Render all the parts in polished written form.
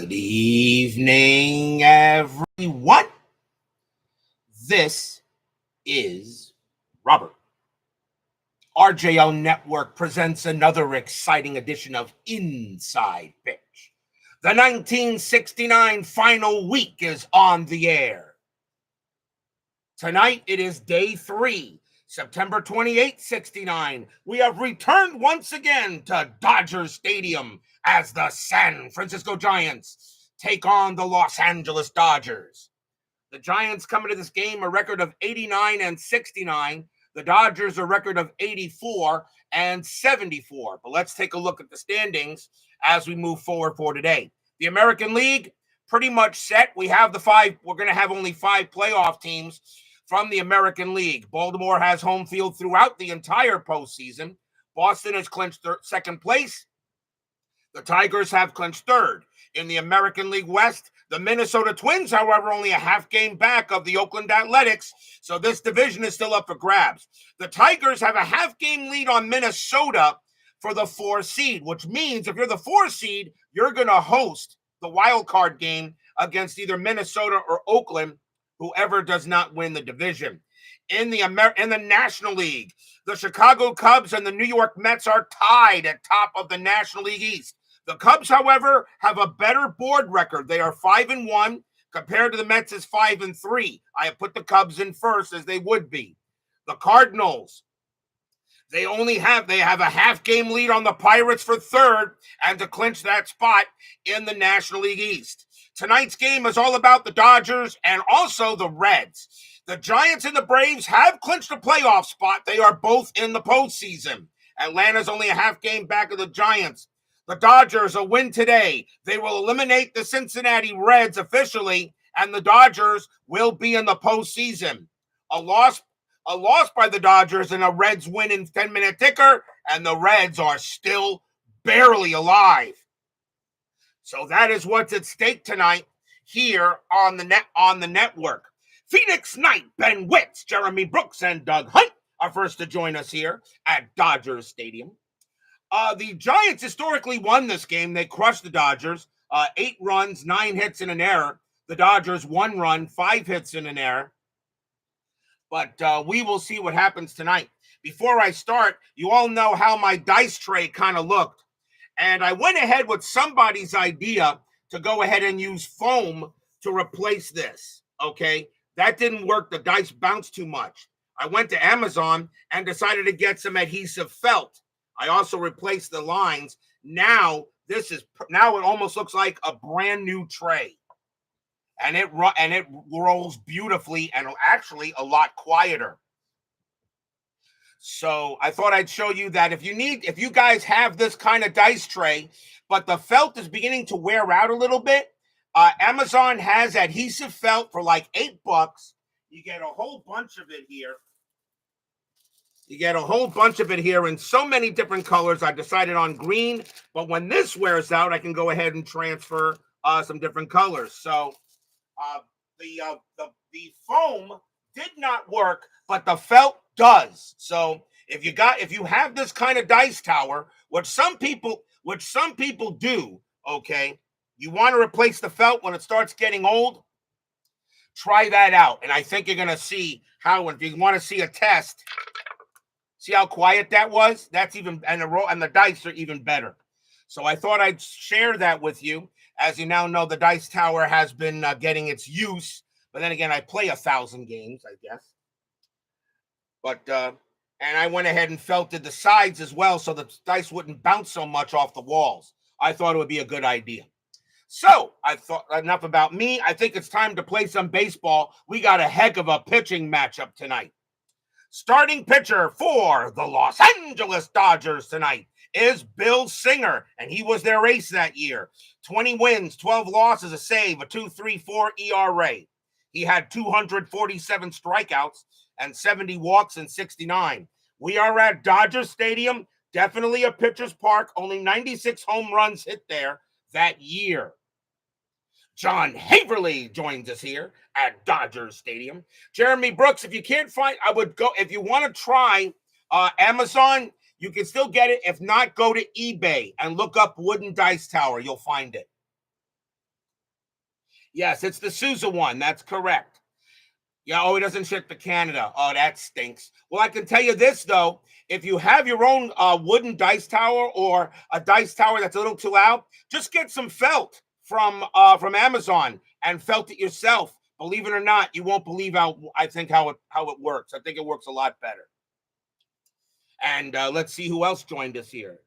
Good evening, everyone. This is Robert. RJO Network presents another exciting edition of Inside Pitch. The 1969 final week is on the air. Tonight it is day 3, September 28, 69. We have returned once again to Dodger Stadium as the San Francisco Giants take on the Los Angeles Dodgers. The Giants come into this game a record of 89-69. The Dodgers a record of 84-74. But let's take a look at the standings as we move forward for today. The American League, pretty much set. We have we're going to have only 5 playoff teams from the American League. Baltimore has home field throughout the entire postseason. Boston has clinched second place. The Tigers have clinched third. In the American League West, the Minnesota Twins, however, only a half game back of the Oakland Athletics, so this division is still up for grabs. The Tigers have a half game lead on Minnesota for the 4 seed, which means if you're the 4 seed, you're going to host the wild card game against either Minnesota or Oakland, whoever does not win the division. In the National League, the Chicago Cubs and the New York Mets are tied at top of the National League East. The Cubs, however, have a better board record. They are 5-1 compared to the Mets is 5-3. I have put the Cubs in first as they would be. The Cardinals, they have a half game lead on the Pirates for third and to clinch that spot in the National League East. Tonight's game is all about the Dodgers and also the Reds. The Giants and the Braves have clinched a playoff spot. They are both in the postseason. Atlanta's only a half game back of the Giants. The Dodgers, a win today. They will eliminate the Cincinnati Reds officially, and the Dodgers will be in the postseason. A loss by the Dodgers and a Reds win in 10-minute ticker, and the Reds are still barely alive. So that is what's at stake tonight here on the network. Phoenix Knight, Ben Witz, Jeremy Brooks, and Doug Hunt are first to join us here at Dodger Stadium. The Giants historically won this game. They crushed the Dodgers. 8 runs, 9 hits, and an error. The Dodgers 1 run, 5 hits, and an error. But we will see what happens tonight. Before I start, you all know how my dice tray kind of looked. And I went ahead with somebody's idea to go ahead and use foam to replace this, okay? That didn't work. The dice bounced too much. I went to Amazon and decided to get some adhesive felt. I also replaced the lines. Now it almost looks like a brand new tray. And it rolls beautifully and actually a lot quieter. So I thought I'd show you that if you guys have this kind of dice tray, but the felt is beginning to wear out a little bit, Amazon has adhesive felt for like $8. You get a whole bunch of it here. In so many different colors. I decided on green, but when this wears out, I can go ahead and transfer some different colors. So the foam did not work, but the felt does. So if you have this kind of dice tower, which some people do, okay, you want to replace the felt when it starts getting old, try that out. And I think you're going to see how, if you want to see a test, see how quiet that was? That's even, and the dice are even better. So I thought I'd share that with you. As you now know, the dice tower has been getting its use. But then again, I play 1,000 games, I guess. But, and I went ahead and felted the sides as well so the dice wouldn't bounce so much off the walls. I thought it would be a good idea. So I thought enough about me. I think it's time to play some baseball. We got a heck of a pitching matchup tonight. Starting pitcher for the Los Angeles Dodgers tonight is Bill Singer, and he was their ace that year. 20 wins, 12 losses, a save, a 2.34 ERA. He had 247 strikeouts and 70 walks in 69. We are at Dodger Stadium, definitely a pitcher's park. Only 96 home runs hit there that year. John Haverly joins us here at Dodger Stadium. Jeremy Brooks, if you can't find, I would go, if you want to try Amazon, you can still get it. If not, go to eBay and look up Wooden Dice Tower. You'll find it. Yes, it's the Sousa one. That's correct. Yeah, oh, he doesn't ship to Canada. Oh, that stinks. Well, I can tell you this, though. If you have your own wooden dice tower or a dice tower that's a little too loud, just get some felt from Amazon and felt it yourself. Believe it or not, you won't believe how it works. I think it works a lot better. And let's see who else joined us here.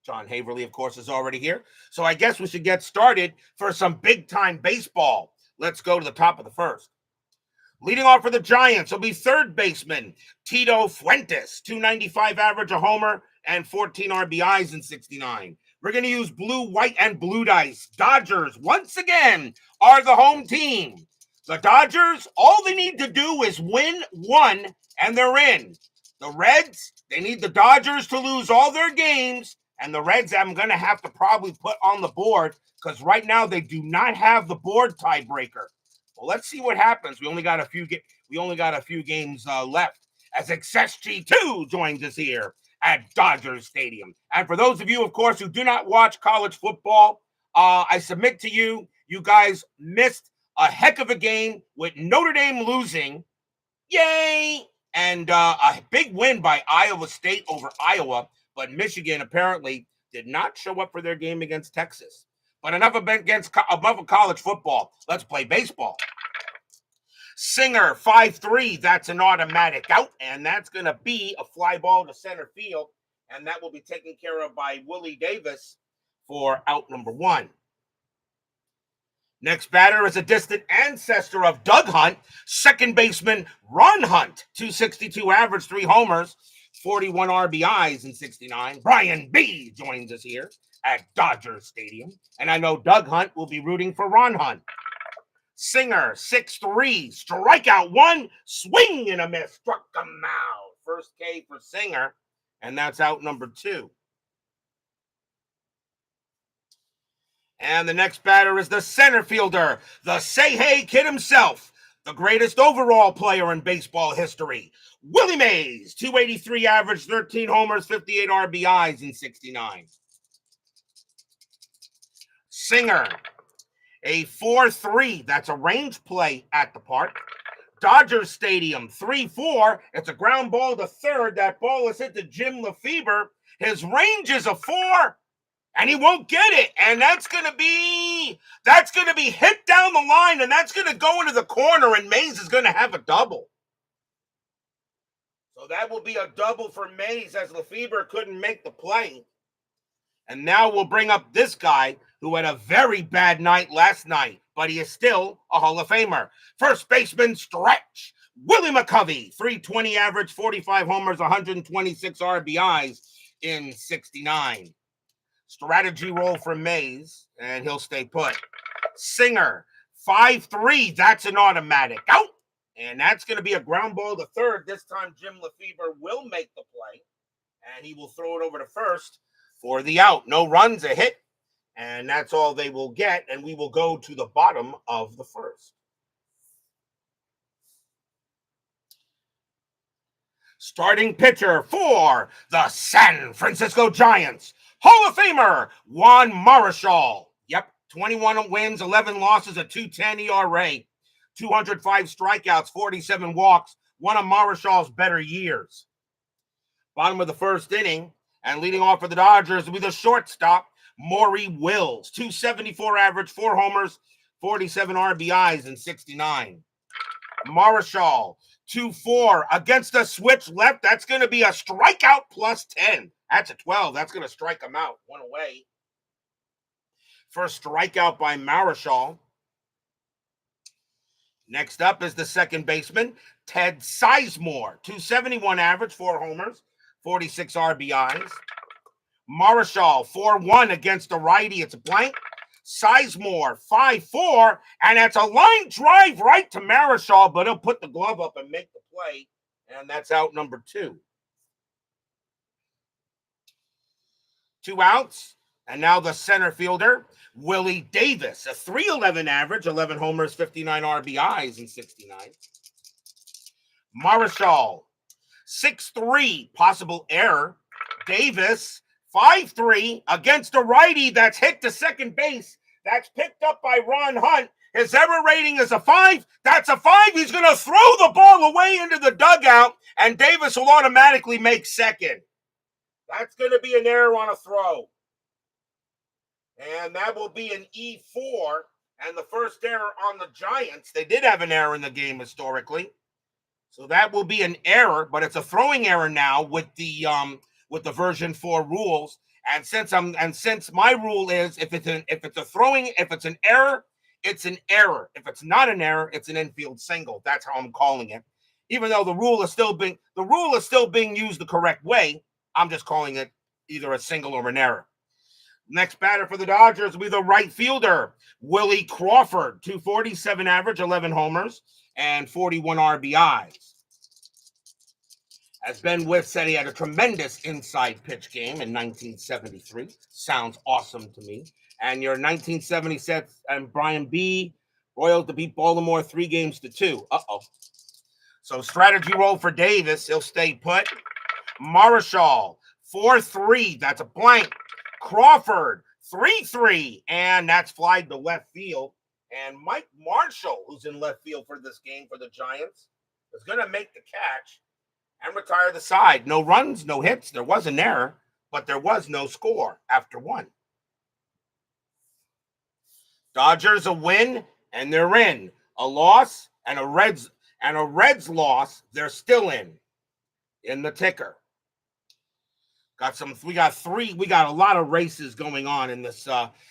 John Haverly, of course, is already here. So I guess we should get started for some big-time baseball. Let's go to the top of the first. Leading off for the Giants will be third baseman Tito Fuentes, 295 average, a homer, and 14 RBIs in 69. We're going to use blue, white, and blue dice. Dodgers, once again, are the home team. The Dodgers, all they need to do is win one, and they're in. The Reds, they need the Dodgers to lose all their games, and the Reds I'm going to have to probably put on the board because right now they do not have the board tiebreaker. Well, let's see what happens. We only got a few games left as XSG2 joins us here at Dodgers Stadium. And for those of you, of course, who do not watch college football, I submit to you, you guys missed a heck of a game with Notre Dame losing. Yay! And a big win by Iowa State over Iowa, but Michigan apparently did not show up for their game against Texas. But enough above college football. Let's play baseball. Singer, 5-3. That's an automatic out, and that's going to be a fly ball to center field, and that will be taken care of by Willie Davis for out number one. Next batter is a distant ancestor of Doug Hunt, second baseman Ron Hunt, 262 average, 3 homers, 41 RBIs in 69. Brian B. joins us here at Dodger Stadium, and I know Doug Hunt will be rooting for Ron Hunt. Singer, 6-3, strikeout 1, swing and a miss, struck him out. First K for Singer, and that's out number 2. And the next batter is the center fielder, the Say Hey Kid himself, the greatest overall player in baseball history, Willie Mays, 283 average, 13 homers, 58 RBIs in 69. Singer, a 4-3. That's a range play at the park. Dodgers Stadium, 3-4. It's a ground ball to third. That ball is hit to Jim Lefebvre. His range is a 4, and he won't get it. And that's going to be hit down the line, and that's going to go into the corner, and Mays is going to have a double. So that will be a double for Mays as Lefebvre couldn't make the play. And now we'll bring up this guy who had a very bad night last night, but he is still a Hall of Famer. First baseman stretch, Willie McCovey, 320 average, 45 homers, 126 RBIs in 69. Strategy roll for Mays, and he'll stay put. Singer, 5-3, that's an automatic out, and that's going to be a ground ball to third. This time Jim Lefebvre will make the play, and he will throw it over to first for the out. No runs, a hit, and that's all they will get, and we will go to the bottom of the first. Starting pitcher for the San Francisco Giants, Hall of Famer Juan Marichal. Yep, 21 wins, 11 losses, a 2.10 ERA, 205 strikeouts, 47 walks, one of Marichal's better years. Bottom of the first inning, and leading off for the Dodgers will be the shortstop, Maury Wills, 274 average, 4 homers, 47 RBIs in 69. Marichal, 2-4 against a switch left. That's going to be a strikeout plus 10. That's a 12. That's going to strike him out. One away. First strikeout by Marichal. Next up is the second baseman, Ted Sizemore, 271 average, 4 homers, 46 RBIs. Marichal, 4-1 against a righty. It's a blank. Sizemore, 5-4, and that's a line drive right to Marichal, but he'll put the glove up and make the play, and that's out number 2. 2 outs, and now the center fielder, Willie Davis, a 311 average, 11 homers, 59 RBIs in 69. Marichal, 6-3, possible error. Davis, 5-3 against a righty that's hit to second base. That's picked up by Ron Hunt. His error rating is a 5. That's a 5. He's going to throw the ball away into the dugout, and Davis will automatically make second. That's going to be an error on a throw. And that will be an E4. And the first error on the Giants. They did have an error in the game historically. So that will be an error, but it's a throwing error now with the version 4 rules. And since my rule is if it's an error, it's an error. If it's not an error, it's an infield single. That's how I'm calling it. Even though the rule is still being used the correct way, I'm just calling it either a single or an error. Next batter for the Dodgers will be the right fielder, Willie Crawford, 247 average, 11 homers, and 41 RBIs. As Ben Whiff said, he had a tremendous inside pitch game in 1973. Sounds awesome to me. And your 1976 and Brian B. Royals to beat Baltimore 3-2. So strategy roll for Davis. He'll stay put. Marichal, 4-3. That's a blank. Crawford, 3-3. And that's flied to left field. And Mike Marshall, who's in left field for this game for the Giants, is going to make the catch and retire the side. No runs, no hits. There was an error, but there was no score after one. Dodgers a win, and they're in. A loss and a Reds loss, they're still in the ticker. We got a lot of races going on in this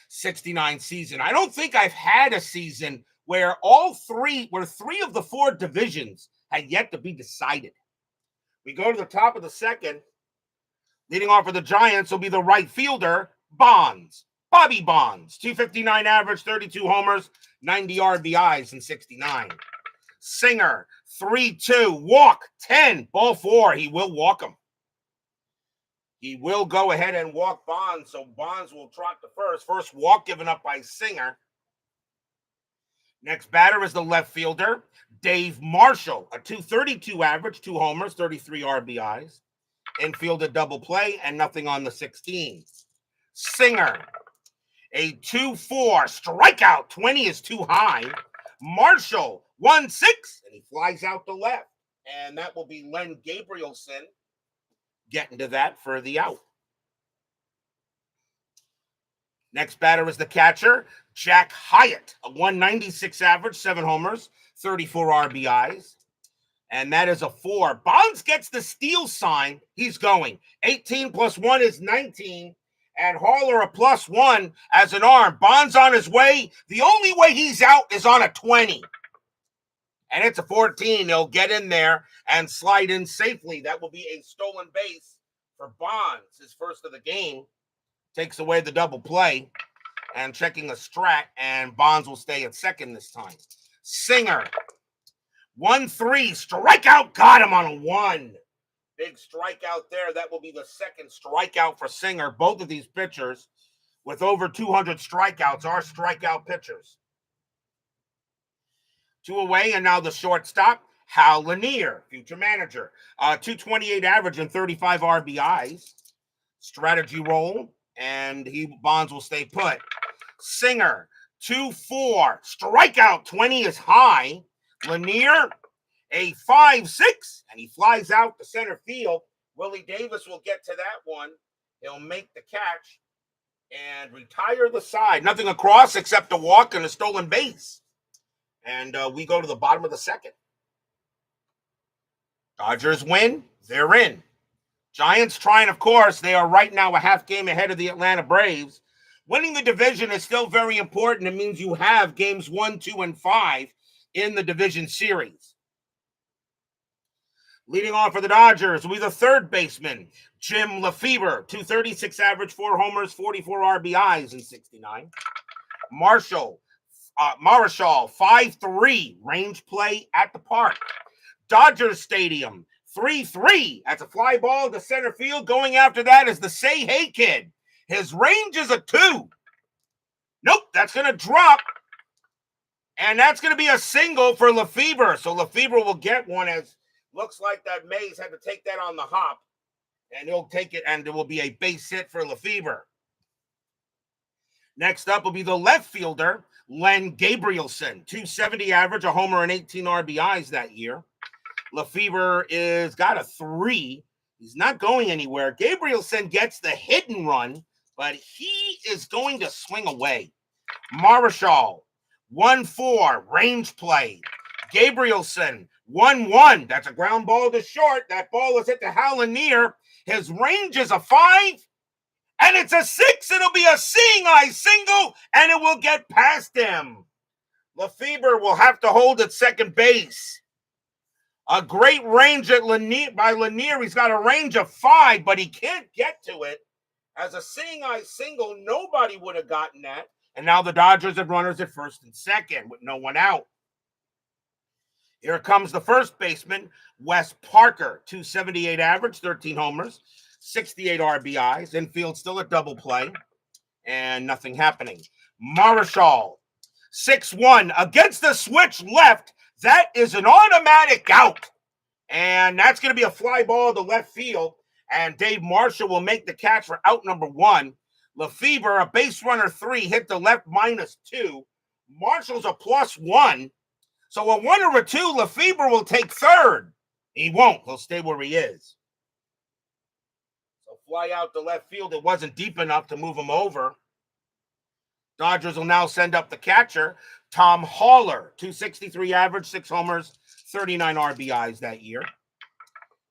69 season. I don't think I've had a season where three of the 4 divisions had yet to be decided. We go to the top of the second. Leading off for the Giants will be the right fielder, Bobby Bonds, 259 average, 32 homers, 90 RBIs in 69. Singer, 3-2, walk, 10, ball 4. He will walk him. He will go ahead and walk Bonds, so Bonds will trot to first. First walk given up by Singer. Next batter is the left fielder, Dave Marshall, a 232 average, 2 homers, 33 RBIs. Infield a double play and nothing on the 16. Singer, a 2-4 strikeout, 20 is too high. Marshall, 1-6, and he flies out to left. And that will be Len Gabrielson getting to that for the out. Next batter is the catcher, Jack Hyatt, a 196 average, 7 homers, 34 RBIs. And that is a 4. Bonds gets the steal sign. He's going. 18 plus 1 is 19. And Haller a +1 as an arm. Bonds on his way. The only way he's out is on a 20. And it's a 14. He'll get in there and slide in safely. That will be a stolen base for Bonds. His first of the game. Takes away the double play. And checking a strat. And Bonds will stay at second this time. Singer. 1-3. Strikeout. Got him on a 1. Big strikeout there. That will be the second strikeout for Singer. Both of these pitchers with over 200 strikeouts are strikeout pitchers. 2 away, and now the shortstop, Hal Lanier, future manager. 228 average and 35 RBIs. Strategy roll, and Bonds will stay put. Singer, 2-4. Strikeout, 20 is high. Lanier, a 5-6, and he flies out to center field. Willie Davis will get to that one. He'll make the catch and retire the side. Nothing across except a walk and a stolen base. And we go to the bottom of the second. Dodgers win. They're in. Giants trying, of course. They are right now a half game ahead of the Atlanta Braves. Winning the division is still very important. It means you have games 1, 2, and 5 in the division series. Leading off for the Dodgers will be the third baseman, Jim Lefebvre, 236 average, 4 homers, 44 RBIs in 69. Marichal, 5-3, range play at the park. Dodgers Stadium, 3-3. That's a fly ball to center field. Going after that is the Say Hey Kid. His range is a 2. Nope, that's going to drop. And that's going to be a single for Lefebvre. So Lefebvre will get one, as looks like that Mays had to take that on the hop. And he'll take it, and there will be a base hit for Lefebvre. Next up will be the left fielder, Len Gabrielson, 270 average, a homer and 18 RBIs that year. Lefebvre is got a 3. He's not going anywhere. Gabrielson gets the hit and run, but he is going to swing away. Marichal, 1-4, range play. Gabrielson, 1-1. That's a ground ball to short. That ball is hit to Hallinier. His range is a 5, and it's a 6. It'll be a seeing eye single, and it will get past him. Lefebvre will have to hold at second base. A great range at Lanier, by Lanier. He's got a range of 5, but he can't get to it. As a seeing eye single, nobody would have gotten that. And now the Dodgers have runners at first and second with no one out. Here comes the first baseman, Wes Parker, 278 average, 13 homers, 68 RBIs. Infield still a double play, and nothing happening. Marichal, 6-1 against the switch left. That is an automatic out, and that's going to be a fly ball to left field, and Dave Marshall will make the catch for out number 1. Lefebvre, a base runner 3, hit the left -2. Marshall's a +1. So a 1 or a 2, Lefebvre will take third. He won't. He'll stay where he is. So fly out to left field. It wasn't deep enough to move him over. Dodgers will now send up the catcher, Tom Haller, 263 average, 6 homers, 39 RBIs that year.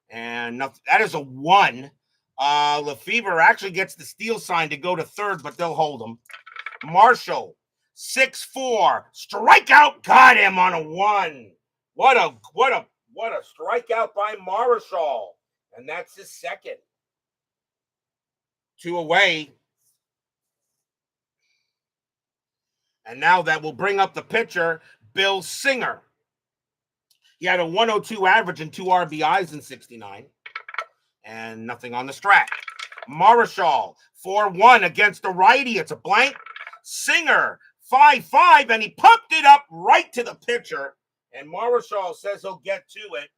And that is a 1. Lefebvre actually gets the steal sign to go to third, but they'll hold him. Marshall, 6-4, strikeout, got him on a 1. What a strikeout by Marichal, and that's his second. 2 away. And now that will bring up the pitcher, Bill Singer. He had a 102 average and 2 RBIs in 69. And nothing on the strat. Marichal, 4-1 against the righty. It's a blank. Singer, 5-5, and he pumped it up right to the pitcher. And Marichal says he'll get to it,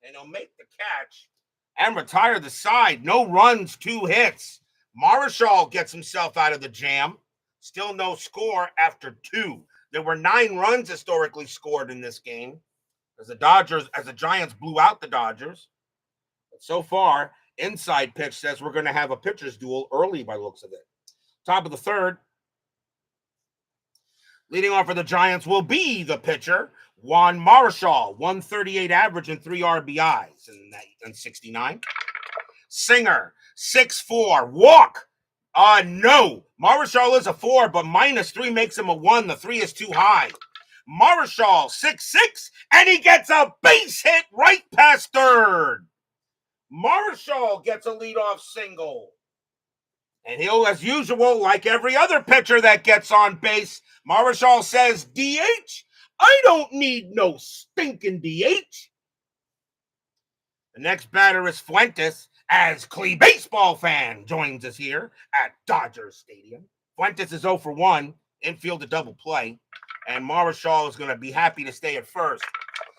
and he'll make the catch and retire the side. No runs, 2 hits. Marichal gets himself out of the jam. Still no score after 2. There were 9 runs historically scored in this game as the Giants blew out the Dodgers. But so far, inside pitch says we're going to have a pitcher's duel early by the looks of it. Top of the third. Leading off for the Giants will be the pitcher, Juan Marichal, 138 average and 3 RBIs in 69. Singer, 6-4, walk. No. Marichal is a 4, but -3 makes him a 1. The 3 is too high. Marichal, 6-6, and he gets a base hit right past third. Marichal gets a leadoff single. And he'll, as usual, like every other pitcher that gets on base, Marichal says, DH? I don't need no stinking DH. The next batter is Fuentes, as Clee baseball fan joins us here at Dodgers Stadium. Fuentes is 0 for 1, infield a double play, and Marichal is going to be happy to stay at first.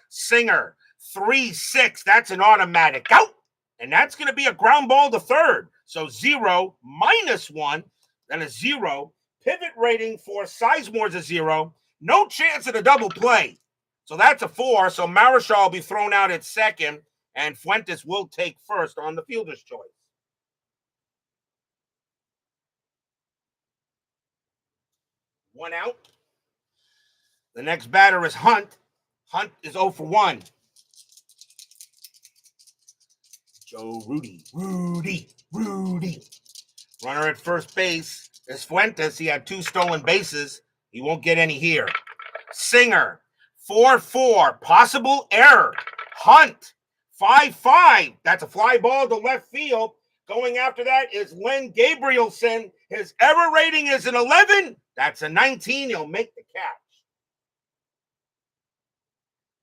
Singer, 3-6, that's an automatic out, and that's going to be a ground ball to third. So 0, -1, then a 0. Pivot rating for Sizemore's a 0. No chance at a double play. So that's a 4. So Marichal will be thrown out at second, and Fuentes will take first on the fielder's choice. One out. The next batter is Hunt. Hunt is 0 for 1. Joe Rudy. Runner at first base is Fuentes. He had 2 stolen bases. He won't get any here. Singer, 4-4. Possible error. Hunt, 5-5. That's a fly ball to left field. Going after that is Len Gabrielson. His error rating is an 11. That's a 19. He'll make the catch.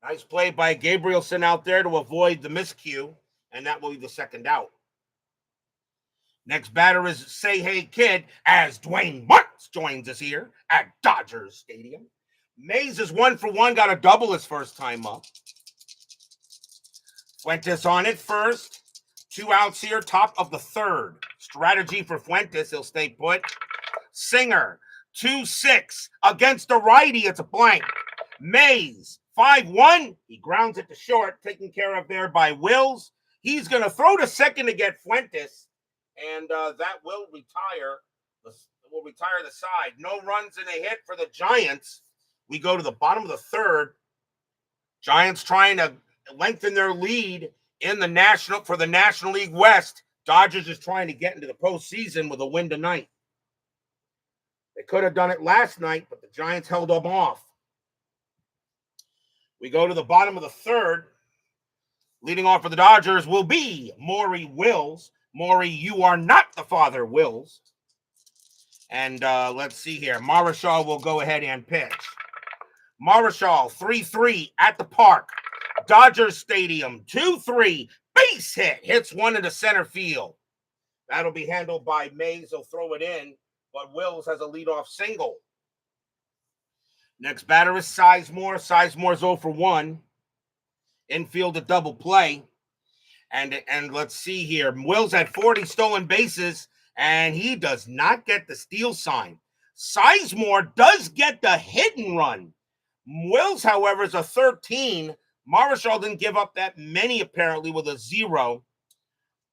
Nice play by Gabrielson out there to avoid the miscue, and that will be the second out. Next batter is Say Hey Kid, as Dwayne Martz joins us here at Dodgers Stadium. Mays is 1 for 1, got a double his first time up. Fuentes on it first. 2 outs here, top of the third. Strategy for Fuentes, he'll stay put. Singer, 2-6. Against the righty, it's a blank. Mays, 5-1. He grounds it to short, taken care of there by Wills. He's going to throw to second to get Fuentes, and that will retire the side. No runs and a hit for the Giants. We go to the bottom of the third. Giants trying to lengthen their lead in the National League West. Dodgers is trying to get into the postseason with a win tonight. They could have done it last night, but the Giants held them off. We go to the bottom of the third. Leading off for the Dodgers will be Maury Wills. Maury, you are not the father, Wills. And let's see here. Marichal will go ahead and pitch. Marichal, 3-3 at the park. Dodgers Stadium, 2-3. Base hit. Hits one into center field. That'll be handled by Mays. He'll throw it in, but Wills has a leadoff single. Next batter is Sizemore. Sizemore's 0 for 1. Infield a double play. And let's see here. Wills had 40 stolen bases, and he does not get the steal sign. Sizemore does get the hit and run. Wills, however, is a 13. Marichal didn't give up that many, apparently, with a 0.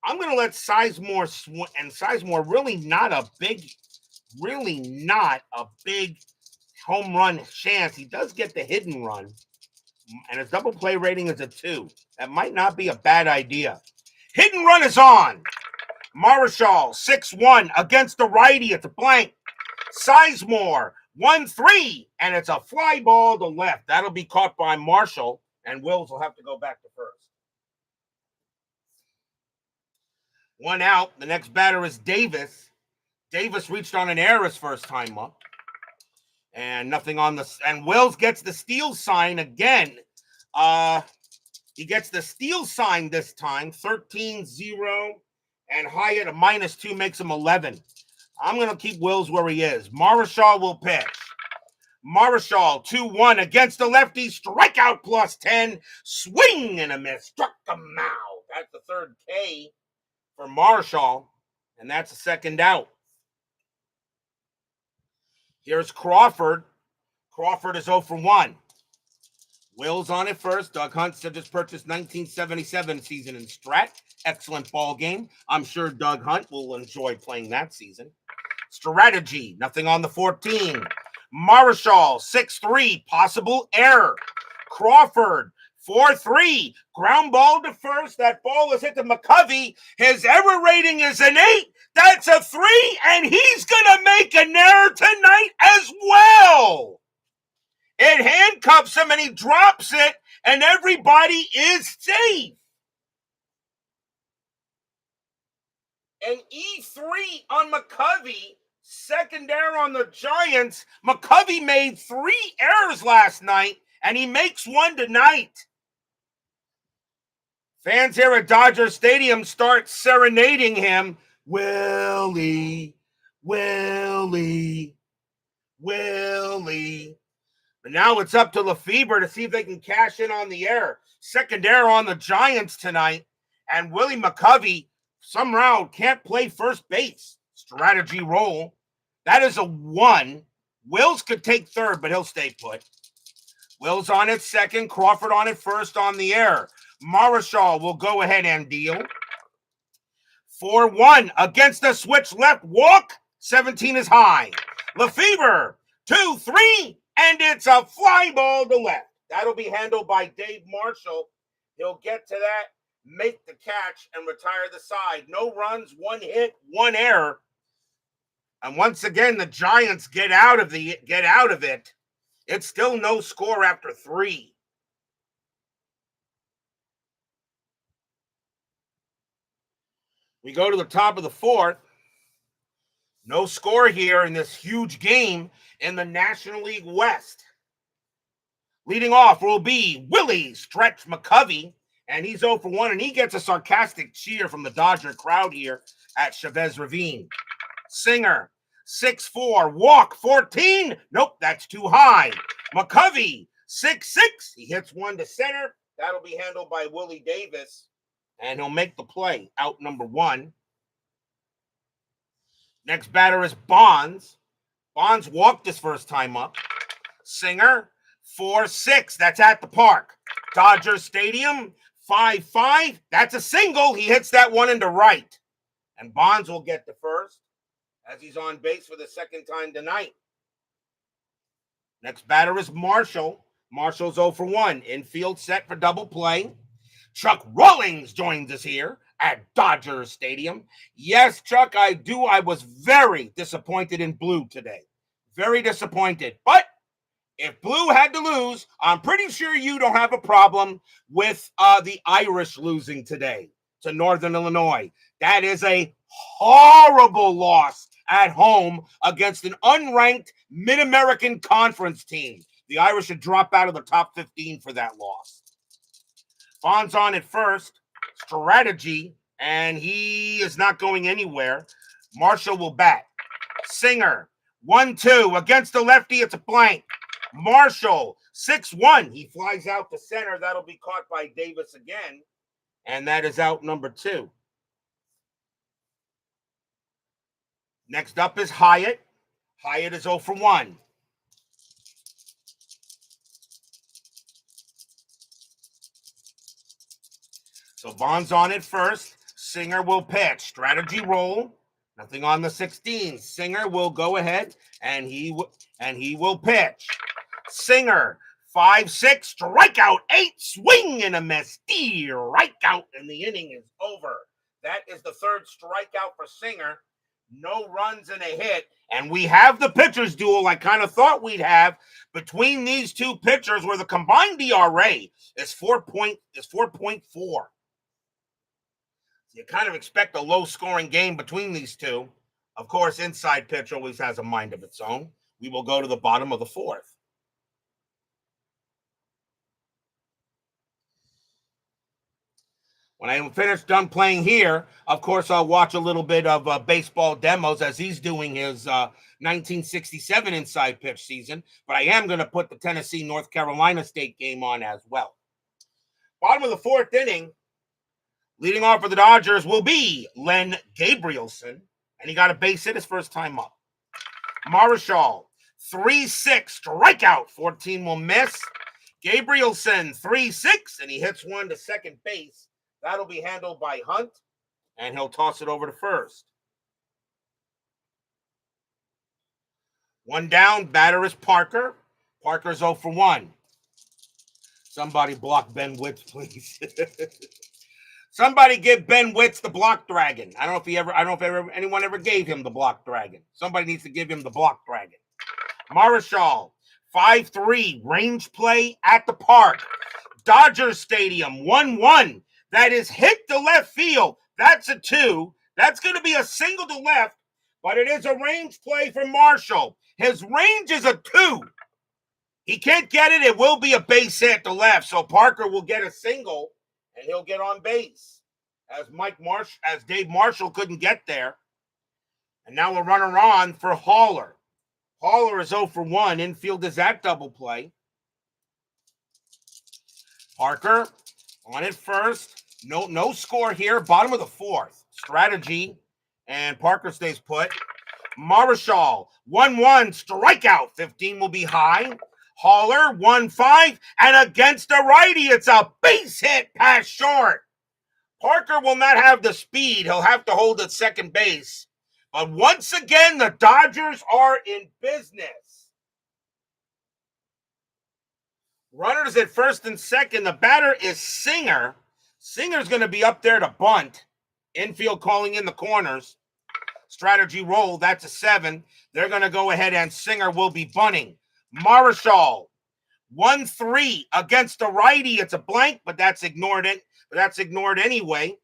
I'm going to let Sizemore swing, and Sizemore really not a big home run chance. He does get the hit and run, and his double play rating is a 2. That might not be a bad idea. Hit and run is on. Marichal, 6-1 against the righty. It's a blank. Sizemore, 1-3, and it's a fly ball to left. That'll be caught by Marshall, and Wills will have to go back to first. 1 out. The next batter is Davis. Davis reached on an error his first time up. And nothing on the... And Wills gets the steal sign again. He gets the steal sign this time. 13-0. And Hyatt, a -2, makes him 11. I'm going to keep Wills where he is. Marichal will pitch. Marichal, 2-1 against the lefty. Strikeout +10. Swing and a miss. Struck him out. That's the third K for Marichal. And that's the second out. Here's Crawford. Crawford is 0 for 1. Wills on it first. Doug Hunt said just purchased 1977 season in Strat. Excellent ball game. I'm sure Doug Hunt will enjoy playing that season. Strategy. Nothing on the 14. Marichal, 6-3. Possible error. Crawford, 4-3. Ground ball to first. That ball is hit to McCovey. His error rating is an 8. That's a 3. And he's going to make an error tonight as well. It handcuffs him and he drops it, and everybody is safe. An E3 on McCovey, second error on the Giants. McCovey made 3 errors last night, and he makes 1 tonight. Fans here at Dodger Stadium start serenading him. Willie, Willie, Willie. But now it's up to Lefebvre to see if they can cash in on the error. Second error on the Giants tonight. And Willie McCovey somehow can't play first base. Strategy roll. That is a 1. Wills could take third, but he'll stay put. Wills on it second. Crawford on it first on the error. Marichal will go ahead and deal. 4-1 against the switch left. Walk. 17 is high. Lefebvre. 2-3. And it's a fly ball to left. That'll be handled by Dave Marshall. He'll get to that, make the catch, and retire the side. No runs, 1 hit, 1 error. And once again, the Giants get out of it. It's still no score after 3. We go to the top of the 4th. No score here in this huge game in the National League West. Leading off will be Willie Stretch McCovey, and he's 0 for 1, and he gets a sarcastic cheer from the Dodger crowd here at Chavez Ravine. Singer, 6-4, walk, 14. Nope, that's too high. McCovey, 6-6. He hits 1 to center. That'll be handled by Willie Davis, and he'll make the play, out number 1. Next batter is Bonds. Bonds walked his first time up. Singer, 4-6. That's at the park. Dodger Stadium, 5-5. That's a single. He hits that one into right. And Bonds will get the first as he's on base for the second time tonight. Next batter is Marichal. Marshall's 0 for 1. Infield set for double play. Chuck Rawlings joins us here at Dodger Stadium. Yes, Chuck, I do. I was very disappointed in Blue today. Very disappointed. But if Blue had to lose, I'm pretty sure you don't have a problem with the Irish losing today to Northern Illinois. That is a horrible loss at home against an unranked Mid-American Conference team. The Irish should drop out of the top 15 for that loss. Bonds on at first. Strategy, and he is not going anywhere. Marshall will bat. Singer, 1-2. Against the lefty, it's a blank. Marshall, 6-1. He flies out to center. That'll be caught by Davis again. And that is out number 2. Next up is Hyatt. Hyatt is 0 for 1. So Bonds on it first. Singer will pitch. Strategy roll. Nothing on the 16. Singer will go ahead and he will pitch. Singer, 5-6, strikeout, 8, swing and a miss. Strikeout, and the inning is over. That is the third strikeout for Singer. No runs and a hit. And we have the pitchers duel I kind of thought we'd have between these two pitchers, where the combined ERA is 4.4. You kind of expect a low-scoring game between these two. Of course, inside pitch always has a mind of its own. We will go to the bottom of the 4th. When I'm done playing here, of course, I'll watch a little bit of baseball demos as he's doing his 1967 inside pitch season. But I am going to put the Tennessee-North Carolina State game on as well. Bottom of the 4th inning, leading off for the Dodgers will be Len Gabrielson, and he got a base hit his first time up. Marichal, 3-6, strikeout, 14 will miss. Gabrielson, 3-6, and he hits one to second base. That'll be handled by Hunt, and he'll toss it over to first. One down, batter is Parker. Parker's 0 for 1. Somebody block Ben Witz, please. Somebody give Ben Witz the block dragon. I don't know if anyone ever gave him the block dragon. Somebody needs to give him the block dragon. Marichal, 5-3, range play at the park. Dodger Stadium, 1-1. That is hit to left field. That's a 2. That's going to be a single to left, but it is a range play for Marshall. His range is a 2. He can't get it. It will be a base hit to left, so Parker will get a single, and he'll get on base as Dave Marshall couldn't get there. And now a runner on for Haller. Haller is 0 for 1. Infield is at double play. Parker on it first. No score here. Bottom of the 4th. Strategy. And Parker stays put. Marichal, 1-1. Strikeout. 15 will be high. Haller, 1-5. And against a righty, it's a base hit past short. Parker will not have the speed. He'll have to hold at second base. But once again, the Dodgers are in business. Runners at first and second. The batter is Singer. Singer's going to be up there to bunt. Infield calling in the corners. Strategy roll. That's a 7. They're going to go ahead and Singer will be bunting. Marichal, 1-3 against the righty. It's a blank, but that's ignored anyway.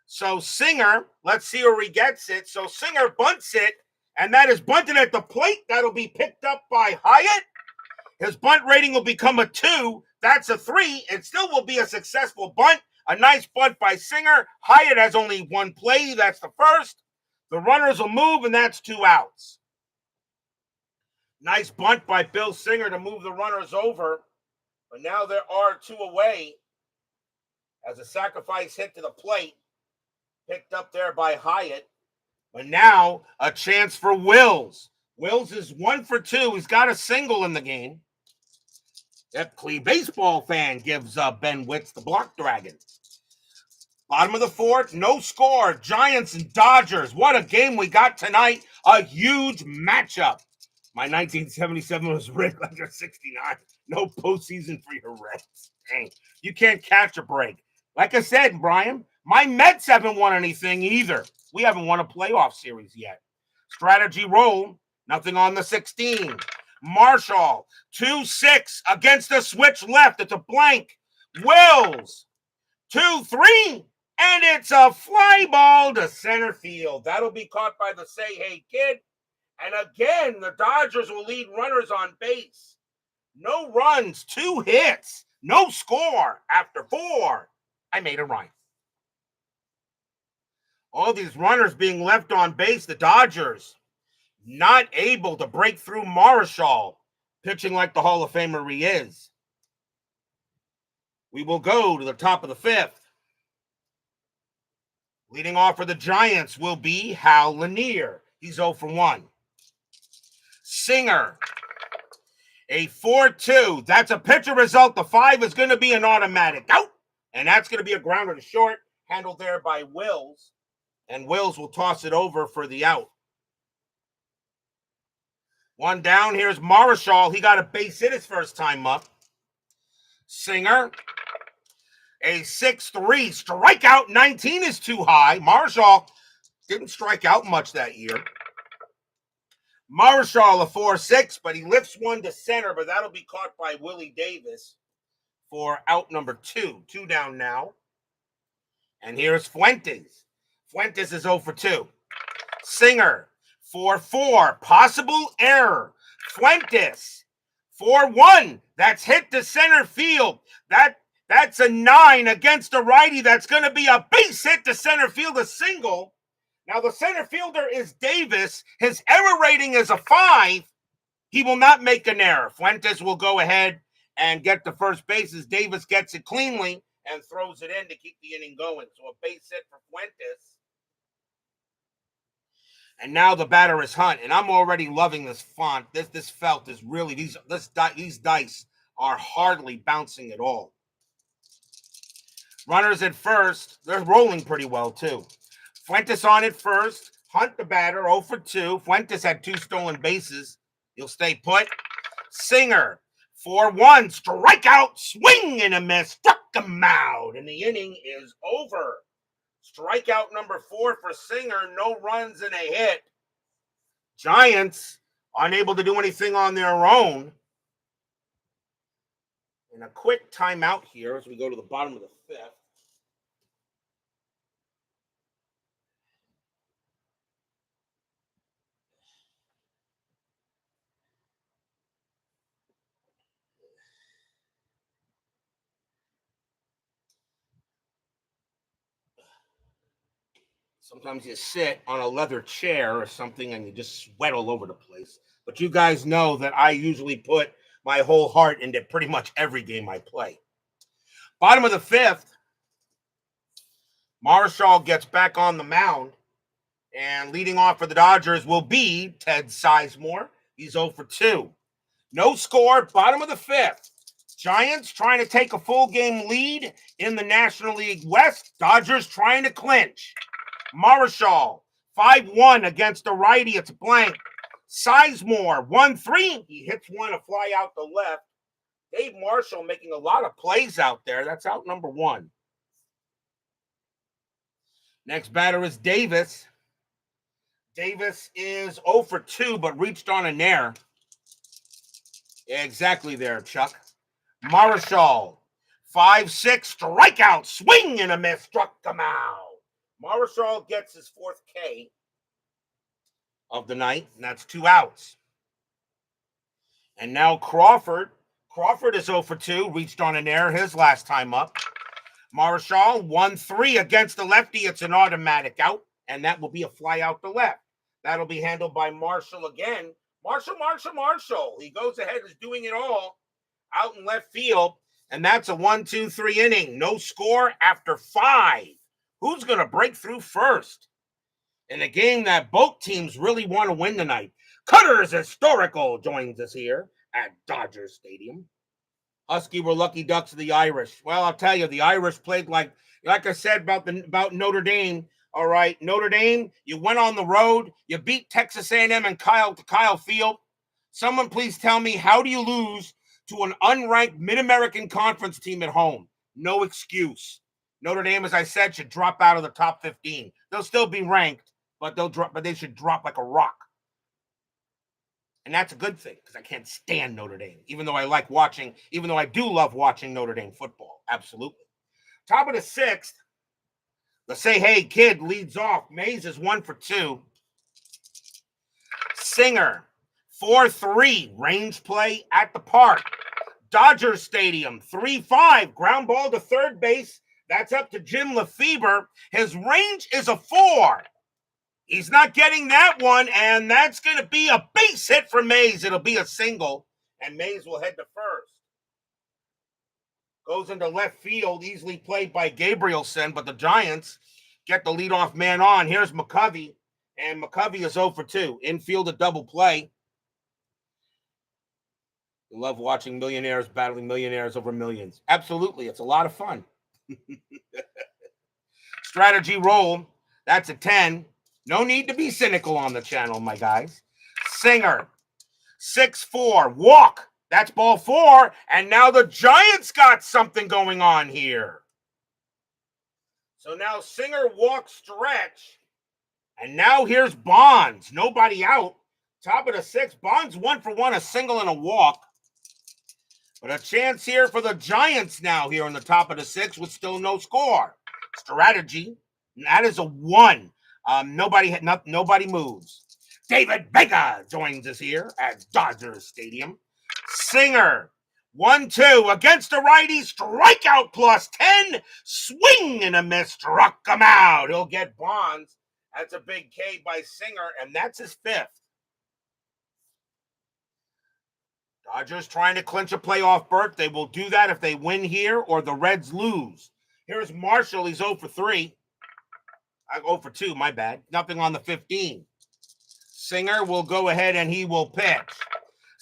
So Singer, let's see where he gets it. So Singer bunts it, and that is bunted at the plate. That'll be picked up by Hyatt. His bunt rating will become a 2. That's a 3. It still will be a successful bunt. A nice bunt by Singer. Hyatt has only one play. That's the first. The runners will move, and that's 2 outs. Nice bunt by Bill Singer to move the runners over. But now there are 2 away as a sacrifice hit to the plate. Picked up there by Hyatt. But now a chance for Wills. Wills is 1 for 2. He's got a single in the game. FastScore Baseball fan gives Ben Witz the block dragon. Bottom of the fourth, no score. Giants and Dodgers. What a game we got tonight. A huge matchup. My 1977 was rigged like your 69. No postseason for your Reds. Dang. You can't catch a break. Like I said, Brian, my Mets haven't won anything either. We haven't won a playoff series yet. Strategy roll. Nothing on the 16. Marichal, 2-6 against the switch left. It's a blank. Wills, 2-3. And it's a fly ball to center field. That'll be caught by the Say Hey Kid. And again, the Dodgers will lead runners on base. No runs, 2 hits, no score after 4. I made a rhyme. All these runners being left on base, the Dodgers not able to break through Marichal, pitching like the Hall of Famer he is. We will go to the top of the 5th. Leading off for the Giants will be Hal Lanier. He's 0 for 1. Singer, a 4-2. That's a pitcher result. The 5 is going to be an automatic out. And that's going to be a grounder to short, handled there by Wills. And Wills will toss it over for the out. 1 down. Here's Marichal. He got a base hit his first time up. Singer, a 6-3. Strikeout 19 is too high. Marichal didn't strike out much that year. Marichal, a 4-6, but he lifts one to center, but that'll be caught by Willie Davis for out number 2. 2 down now. And here's Fuentes. Fuentes is 0 for 2. Singer, 4-4. Possible error. Fuentes, 4-1. That's hit to center field. That's a 9 against a righty. That's going to be a base hit to center field, a single. Now, the center fielder is Davis. His error rating is a 5. He will not make an error. Fuentes will go ahead and get the first base as Davis gets it cleanly and throws it in to keep the inning going. So a base hit for Fuentes. And now the batter is Hunt. And I'm already loving this font. This felt is really, these dice are hardly bouncing at all. Runners at first. They're rolling pretty well, too. Fuentes on it first. Hunt the batter, 0 for 2. Fuentes had 2 stolen bases. He'll stay put. Singer, 4-1. Strikeout, swing and a miss. Struck him out. And the inning is over. Strikeout number 4 for Singer. No runs and a hit. Giants unable to do anything on their own. And a quick timeout here as we go to the bottom of the 5th. Sometimes you sit on a leather chair or something and you just sweat all over the place. But you guys know that I usually put my whole heart into pretty much every game I play. Bottom of the 5th, Marichal gets back on the mound. And leading off for the Dodgers will be Ted Sizemore. He's 0 for 2. No score, bottom of the 5th. Giants trying to take a full game lead in the National League West. Dodgers trying to clinch. Marichal, 5-1 against a righty. It's blank. Sizemore, 1-3. He hits one, a fly out the left. Dave Marshall making a lot of plays out there. That's out number 1. Next batter is Davis. Davis is 0 for 2, but reached on an error. Exactly there, Chuck. Marichal, 5-6, strikeout, swing and a miss, struck him out. Marichal gets his 4th K of the night, and that's 2 outs. And now Crawford. Crawford is 0 for 2, reached on an error his last time up. Marichal, 1-3 against the lefty. It's an automatic out, and that will be a fly out the left. That'll be handled by Marshall again. Marshall. He goes ahead, is doing it all out in left field, and that's a 1-2-3 inning. No score after 5. Who's going to break through first? In a game that both teams really want to win tonight. Cutter's Historical joins us here at Dodger Stadium. Husky were lucky ducks of the Irish. Well, I'll tell you, the Irish played like I said about Notre Dame. All right, Notre Dame, you went on the road, you beat Texas A&M and Kyle Field. Someone please tell me, how do you lose to an unranked Mid-American Conference team at home? No excuse. Notre Dame, as I said, should drop out of the top 15. They'll still be ranked, but they should drop like a rock. And that's a good thing, because I can't stand Notre Dame, even though I do love watching Notre Dame football. Absolutely. Top of the sixth, the Say Hey Kid leads off. Mays is 1 for 2. Singer, 4-3, range play at the park. Dodger Stadium, 3-5, ground ball to third base. That's up to Jim Lefebvre. His range is a 4. He's not getting that one, and that's going to be a base hit for Mays. It'll be a single, and Mays will head to first. Goes into left field, easily played by Gabrielson, but the Giants get the leadoff man on. Here's McCovey, and McCovey is 0 for 2. Infield a double play. You love watching millionaires battling millionaires over millions. Absolutely, it's a lot of fun. Strategy roll, that's a 10. No need to be cynical on the channel, my guys. Singer, 6-4, walk. That's ball 4, and now the Giants got something going on here. So now Singer walks stretch, and now here's Bonds. Nobody out. Top of the 6th, Bonds 1 for 1, a single and a walk. But a chance here for the Giants now here on the top of the 6th with still no score. Strategy, that is a 1. Nobody moves. David Vega joins us here at Dodger Stadium. Singer, 1-2 against a righty, strikeout plus 10, swing and a miss, struck him out. He'll get Bonds. That's a big K by Singer, and that's his 5th. Dodgers trying to clinch a playoff berth. They will do that if they win here or the Reds lose. Here's Marichal. He's 0 for 3. 0 for 2, my bad. Nothing on the 15. Singer will go ahead and he will pitch.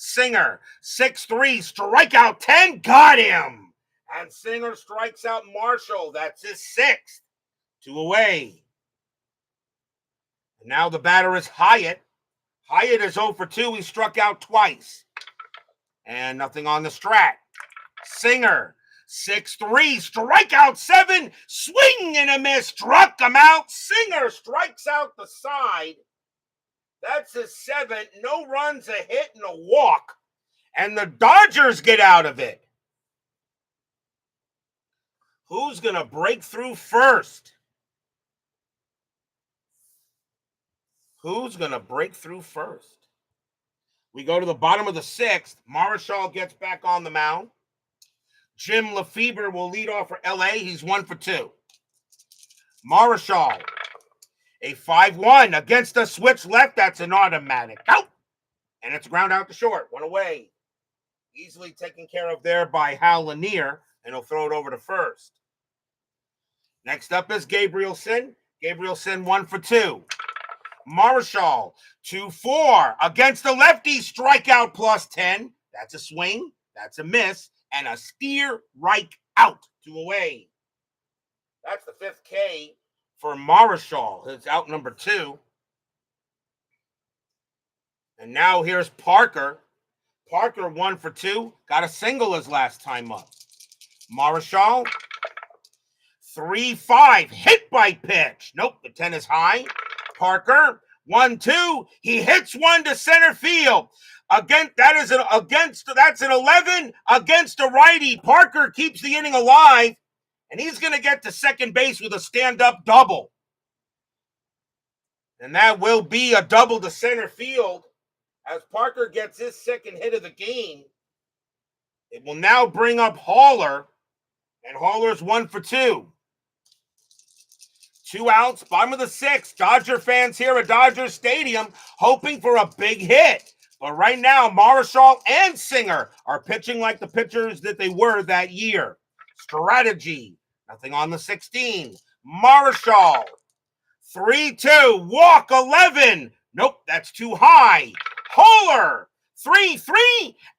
Singer, 6-3, strikeout 10, got him. And Singer strikes out Marichal. That's his 6th. 2 away. And now the batter is Hyatt. Hyatt is 0 for 2. He struck out twice. And nothing on the strat. Singer, 6-3, strikeout 7, swing and a miss, struck him out. Singer strikes out the side. That's his 7th. No runs, a hit, and a walk. And the Dodgers get out of it. Who's going to break through first? Who's going to break through first? We go to the bottom of the 6th. Marichal gets back on the mound. Jim Lefebvre will lead off for LA. He's 1 for 2. Marichal, a 5-1 against a switch left. That's an automatic out. And it's ground out to short. 1 away. Easily taken care of there by Hal Lanier, and he'll throw it over to first. Next up is Gabrielson. Gabrielson 1 for 2. Marichal, 2-4 against the lefty, strikeout plus 10. That's a swing. That's a miss. And a steer right out. 2 away. That's the 5th K for Marichal. It's out number 2. And now here's Parker. Parker 1 for 2. Got a single his last time up. Marichal, 3-5. Hit by pitch. Nope, the 10 is high. Parker, 1-2. He hits one to center field. That's an 11 against a righty. Parker keeps the inning alive, and he's going to get to second base with a stand-up double. And that will be a double to center field as Parker gets his 2nd hit of the game. It will now bring up Haller, and Haller's 1 for 2. 2 outs, bottom of the 6th. Dodger fans here at Dodger Stadium hoping for a big hit. But right now, Marichal and Singer are pitching like the pitchers that they were that year. Strategy, nothing on the 16. Marichal, 3-2, walk 11. Nope, that's too high. Holler. 3-3,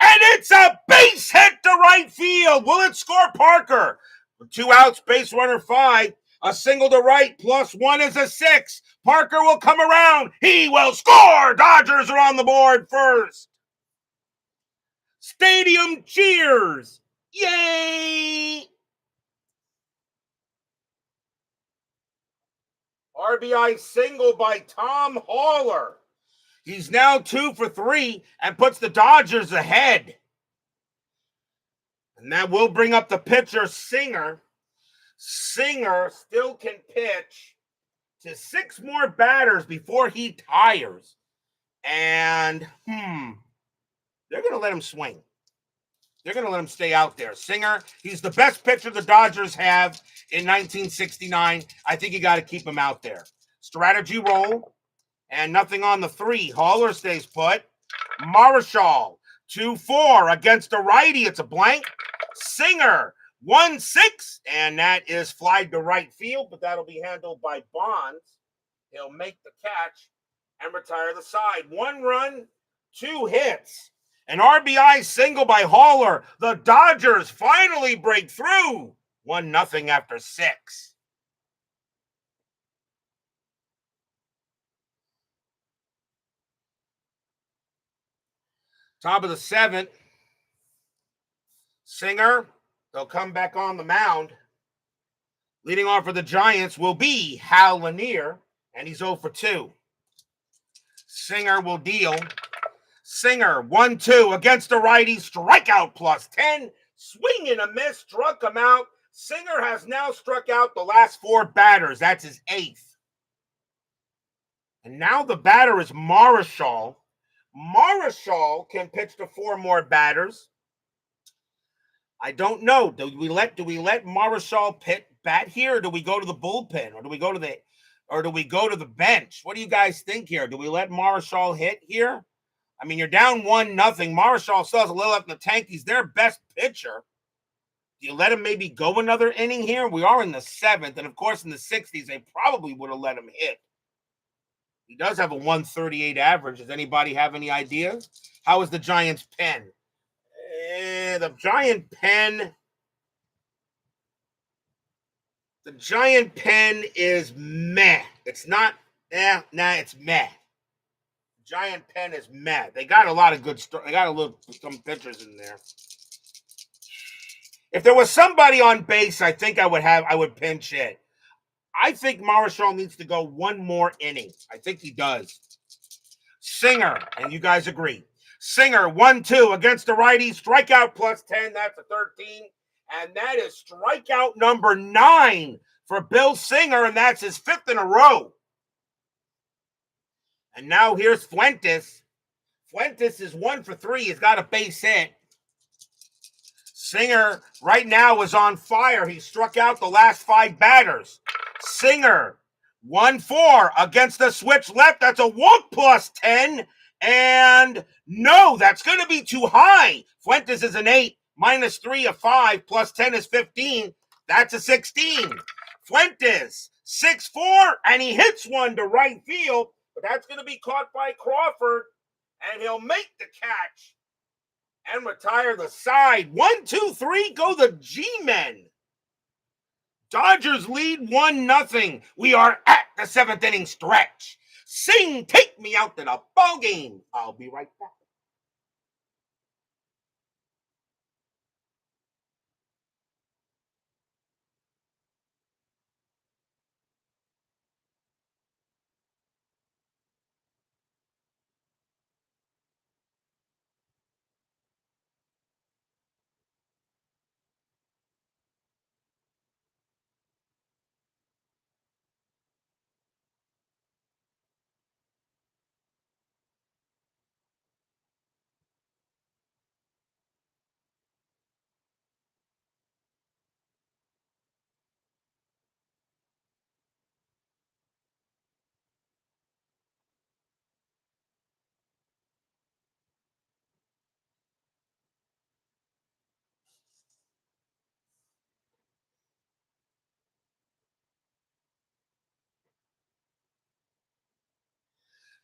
and it's a base hit to right field. Will it score, Parker? 2 outs, base runner 5. A single to right, +1 is a 6. Parker will come around. He will score. Dodgers are on the board first. Stadium cheers. Yay! RBI single by Tom Haller. He's now 2 for 3 and puts the Dodgers ahead. And that will bring up the pitcher, Singer. Singer still can pitch to 6 more batters before he tires. And, they're going to let him swing. They're going to let him stay out there. Singer, he's the best pitcher the Dodgers have in 1969. I think you got to keep him out there. Strategy roll, and nothing on the 3. Haller stays put. Marichal, 2-4 against a righty. It's a blank. Singer, 1-6, and that is flied to right field, but that'll be handled by Bonds. He'll make the catch and retire the side. 1 run, 2 hits. An RBI single by Haller. The Dodgers finally break through. 1-0 after 6. Top of the 7th. Singer, they'll come back on the mound. Leading off for the Giants will be Hal Lanier, and he's 0 for 2. Singer will deal. Singer, 1-2 against a righty, strikeout +10. Swing and a miss, struck him out. Singer has now struck out the last 4 batters. That's his 8th. And now the batter is Marichal. Marichal can pitch to 4 more batters. I don't know. Do we let Marichal bat here, or do we go to the bullpen, or do we go to the bench? What do you guys think here? Do we let Marichal hit here? I mean, you're down 1-0. Marichal still has a little left in the tank. He's their best pitcher. Do you let him maybe go another inning here? We are in the 7th, and of course in the 60s, they probably would have let him hit. He does have a 138 average. Does anybody have any ideas? How is the Giants' pen? The Giant pen is meh. It's not, it's meh. Giant pen is meh. They got a lot of good stuff. They got some pitchers in there. If there was somebody on base, I think I would pinch hit. I think Marichal needs to go 1 more inning. I think he does. Singer, and you guys agree. Singer, 1-2 against the righty, strikeout +10. That's a 13. And that is strikeout number 9 for Bill Singer, and that's his 5th in a row. And now here's Fuentes. Fuentes is 1 for 3. He's got a base hit. Singer right now is on fire. He struck out the last 5 batters. Singer, 1-4 against the switch left. That's a walk +10. And no, that's going to be too high. Fuentes is an 8. -3 of 5. +10 is 15. That's a 16. Fuentes, 6-4, and he hits one to right field. But that's going to be caught by Crawford, and he'll make the catch and retire the side. 1, 2, 3, go the G-Men. Dodgers lead 1-0. We are at the 7th inning stretch. Sing, take me out to the ball game. I'll be right back.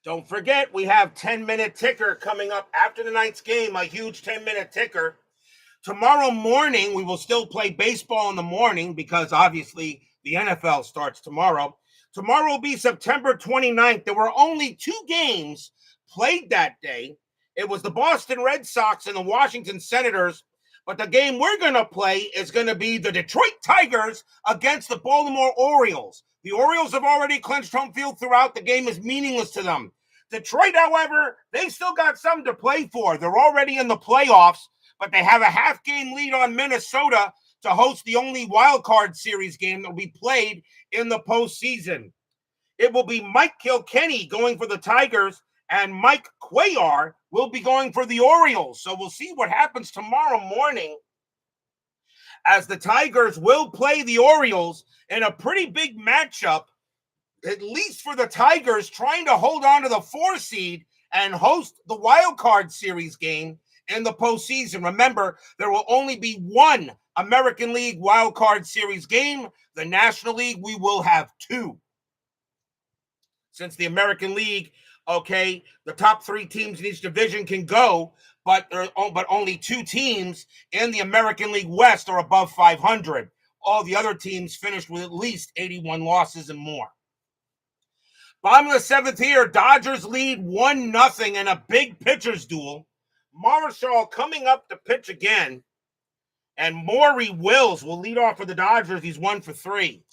Don't forget, we have 10-minute ticker coming up after tonight's game, a huge 10-minute ticker. Tomorrow morning, we will still play baseball in the morning because obviously the NFL starts tomorrow. Tomorrow will be September 29th. There were only 2 games played that day. It was the Boston Red Sox and the Washington Senators. But the game we're going to play is going to be the Detroit Tigers against the Baltimore Orioles. The Orioles have already clinched home field throughout. The game is meaningless to them. Detroit, however, they still got something to play for. They're already in the playoffs, but they have a half-game lead on Minnesota to host the only wild card series game that will be played in the postseason. It will be Mike Kilkenny going for the Tigers, and Mike Cuellar will be going for the Orioles. So we'll see what happens tomorrow morning as the Tigers will play the Orioles in a pretty big matchup, at least for the Tigers, trying to hold on to the 4 seed and host the wild card series game in the postseason. Remember, there will only be 1 American League wild card series game. The National League, we will have 2. Since the American League, okay, the top 3 teams in each division can go, but only 2 teams in the American League West are above 500. All the other teams finished with at least 81 losses and more. Bottom of the 7th here, Dodgers lead 1-0 in a big pitcher's duel. Marichal coming up to pitch again, and Maury Wills will lead off for the Dodgers. He's 1 for 3.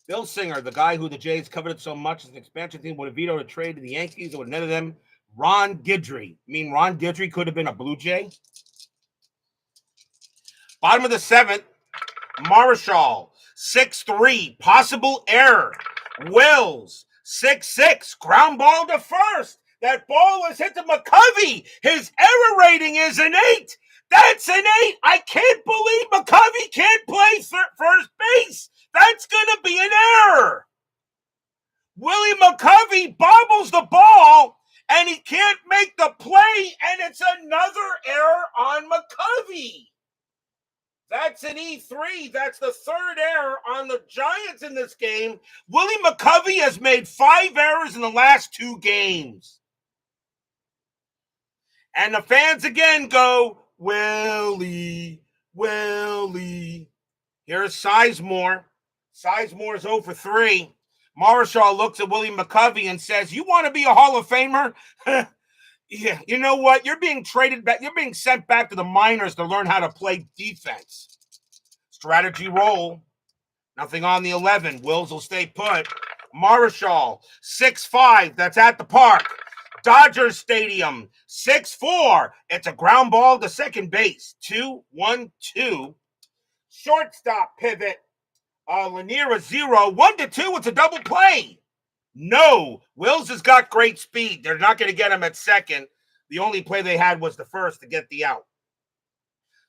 Bill Singer, the guy who the Jays coveted so much as an expansion team, would have vetoed a trade to the Yankees. It would have netted them Ron Guidry. I mean, Ron Guidry could have been a Blue Jay. Bottom of the 7th, Marichal, 6-3, possible error. Wills, 6-6, ground ball to first. That ball was hit to McCovey. His error rating is an 8. That's an 8. I can't believe McCovey can't play first base. That's going to be an error. Willie McCovey bobbles the ball, and he can't make the play, and it's another error on McCovey. That's an E3. That's the 3rd error on the Giants in this game. Willie McCovey has made 5 errors in the last 2 games. And the fans again go, Willie. Here's Sizemore. Sizemore's 0 for 3. Marichal looks at Willie McCovey and says, you want to be a Hall of Famer? Yeah, you know what? You're being traded back. You're being sent back to the minors to learn how to play defense. Strategy roll. Nothing on the 11. Wills will stay put. Marichal, 6-5. That's at the park. Dodgers Stadium, 6-4. It's a ground ball to second base. 2-1-2. Shortstop pivot. Lanier 0. 1-2. It's a double play. No, Wills has got great speed. They're not going to get him at second. The only play they had was the first to get the out.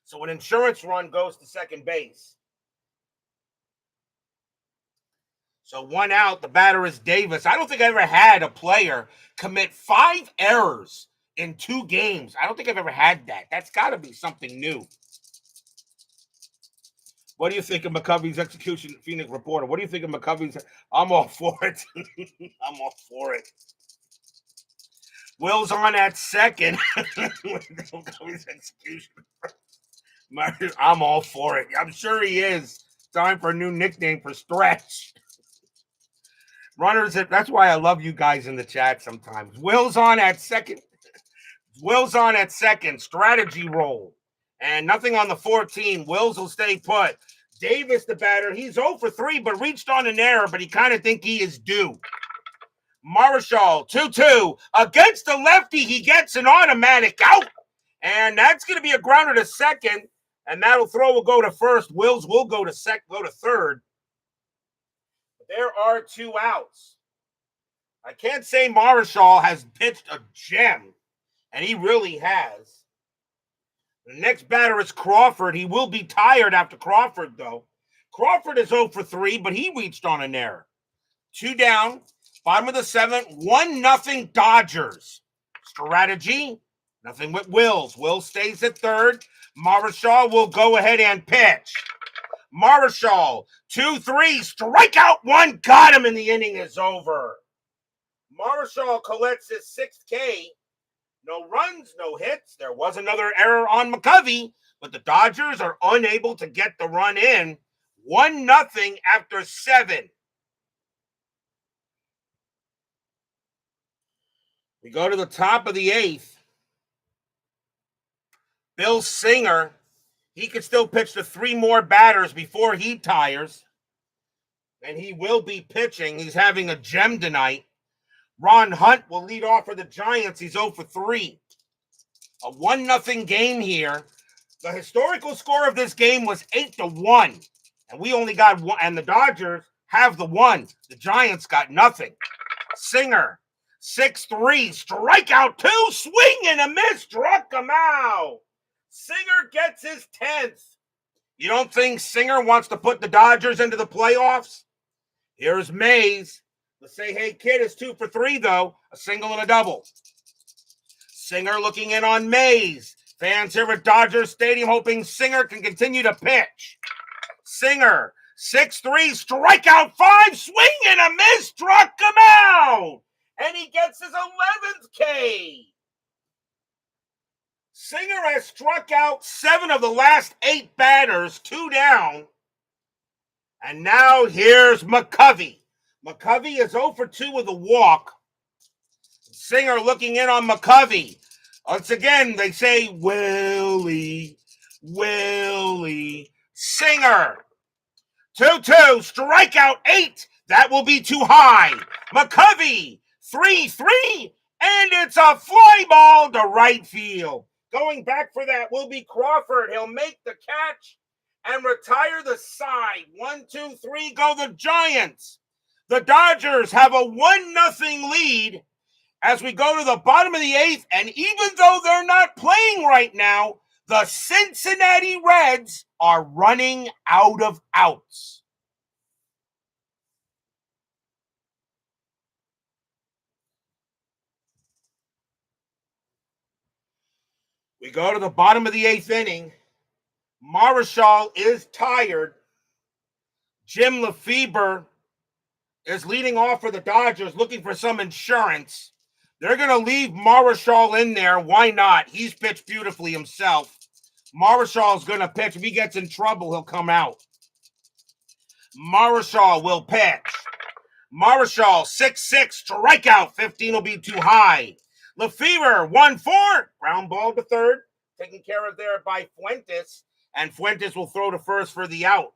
So an insurance run goes to second base. So 1 out. The batter is Davis. I don't think I ever had a player commit 5 errors in 2 games. I don't think I've ever had that. That's got to be something new. What do you think of McCovey's execution, Phoenix Reporter? What do you think of McCovey's? I'm all for it. I'm all for it. Will's on at second. McCovey's execution. I'm all for it. I'm sure he is. Time for a new nickname for Stretch. Runners, that's why I love you guys in the chat sometimes. Will's on at second. Will's on at second. Strategy roll. And nothing on the 14. Wills will stay put. Davis, the batter, he's 0 for 3, but reached on an error, but he kind of think he is due. Marichal, 2-2. Against the lefty, he gets an automatic out. And that's going to be a grounder to second. And that'll throw will go to first. Wills will go to third. But there are 2 outs. I can't say Marichal has pitched a gem. And he really has. The next batter is Crawford. He will be tired after Crawford, though. Crawford is 0 for 3, but he reached on an error. 2 down. Bottom of the 7th. 1-0 Dodgers. Strategy. Nothing with Wills. Wills stays at third. Marichal will go ahead and pitch. Marichal. 2-3. Strikeout 1. Got him, and the inning is over. Marichal collects his 6th K. No runs, no hits. There was another error on McCovey, but the Dodgers are unable to get the run in. 1-0 after 7. We go to the top of the 8th. Bill Singer, he could still pitch to 3 more batters before he tires. And he will be pitching. He's having a gem tonight. Ron Hunt will lead off for the Giants. He's 0 for 3. A 1-0 game here. The historical score of this game was 8-1. And we only got 1. And the Dodgers have the 1. The Giants got nothing. Singer, 6-3. Strikeout 2. Swing and a miss. Struck him out. Singer gets his 10th. You don't think Singer wants to put the Dodgers into the playoffs? Here's Mays. Let's say, hey, kid, it's 2 for 3, though. A single and a double. Singer looking in on Mays. Fans here at Dodger Stadium hoping Singer can continue to pitch. Singer, 6-3, strikeout 5, swing and a miss, struck him out. And he gets his 11th K. Singer has struck out 7 of the last 8 batters, 2 down. And now here's McCovey. McCovey is 0 for 2 with a walk. Singer looking in on McCovey. Once again, they say, Willie. Singer. 2-2, strikeout 8. That will be too high. McCovey, 3-3, and it's a fly ball to right field. Going back for that will be Crawford. He'll make the catch and retire the side. 1-2-3, go the Giants. The Dodgers have a 1-0 lead as we go to the bottom of the 8th, and even though they're not playing right now, the Cincinnati Reds are running out of outs. We go to the bottom of the 8th inning. Marichal is tired. Jim Lefebvre is leading off for the Dodgers, looking for some insurance. They're going to leave Marichal in there. Why not? He's pitched beautifully himself. Marichal's going to pitch. If he gets in trouble, he'll come out. Marichal will pitch. Marichal, 6-6, strikeout. 15 will be too high. Lefebvre, 1-4. Ground ball to third. Taken care of there by Fuentes. And Fuentes will throw to first for the out.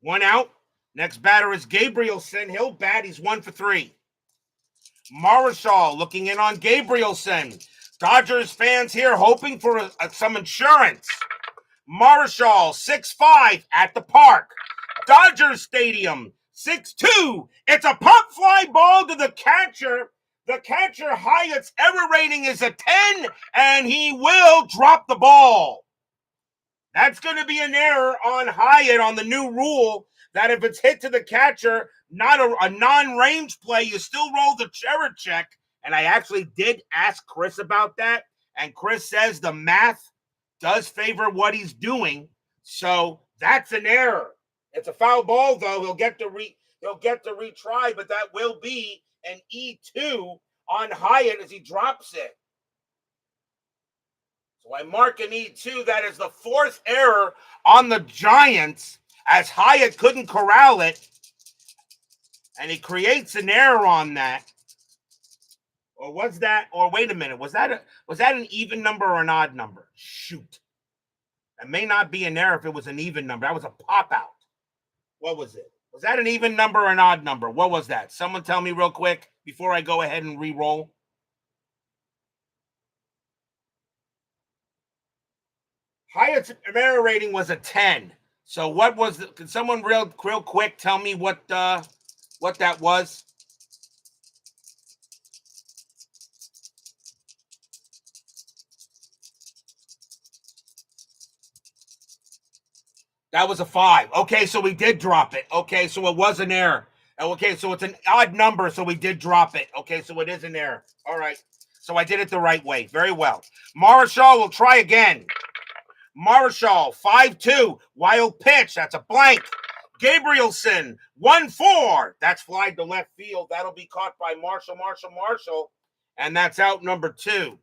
1 out. Next batter is Gabrielson. He'll bat. He's 1 for 3. Marichal looking in on Gabrielson. Dodgers fans here hoping for some insurance. Marichal, 6-5 at the park. Dodger Stadium, 6-2. It's a pop fly ball to the catcher. The catcher Hyatt's error rating is a 10, and he will drop the ball. That's going to be an error on Hyatt on the new rule that if it's hit to the catcher, not a non-range play, you still roll the error check. And I actually did ask Chris about that, and Chris says the math does favor what he's doing, so that's an error. It's a foul ball, though. He'll get to retry, but that will be an E2 on Hyatt as he drops it. So I mark an E2. That is the 4th error on the Giants as Hyatt couldn't corral it, and he creates an error on that. Or was that, or wait a minute, was that an even number or an odd number? Shoot. That may not be an error if it was an even number. That was a pop-out. What was it? Was that an even number or an odd number? What was that? Someone tell me real quick before I go ahead and re-roll. Hyatt's error rating was a 10. So what was the, can someone real quick tell me what that was? That was a 5. Okay, so we did drop it. Okay, so it was an error. Okay, so it's an odd number, so we did drop it. Okay, so it is an error. All right. So I did it the right way. Very well. Marichal will try again. Marichal, 5-2. Wild pitch. That's a blank. Gabrielson, 1-4. That's fly to left field. That'll be caught by Marichal. And that's out number 2.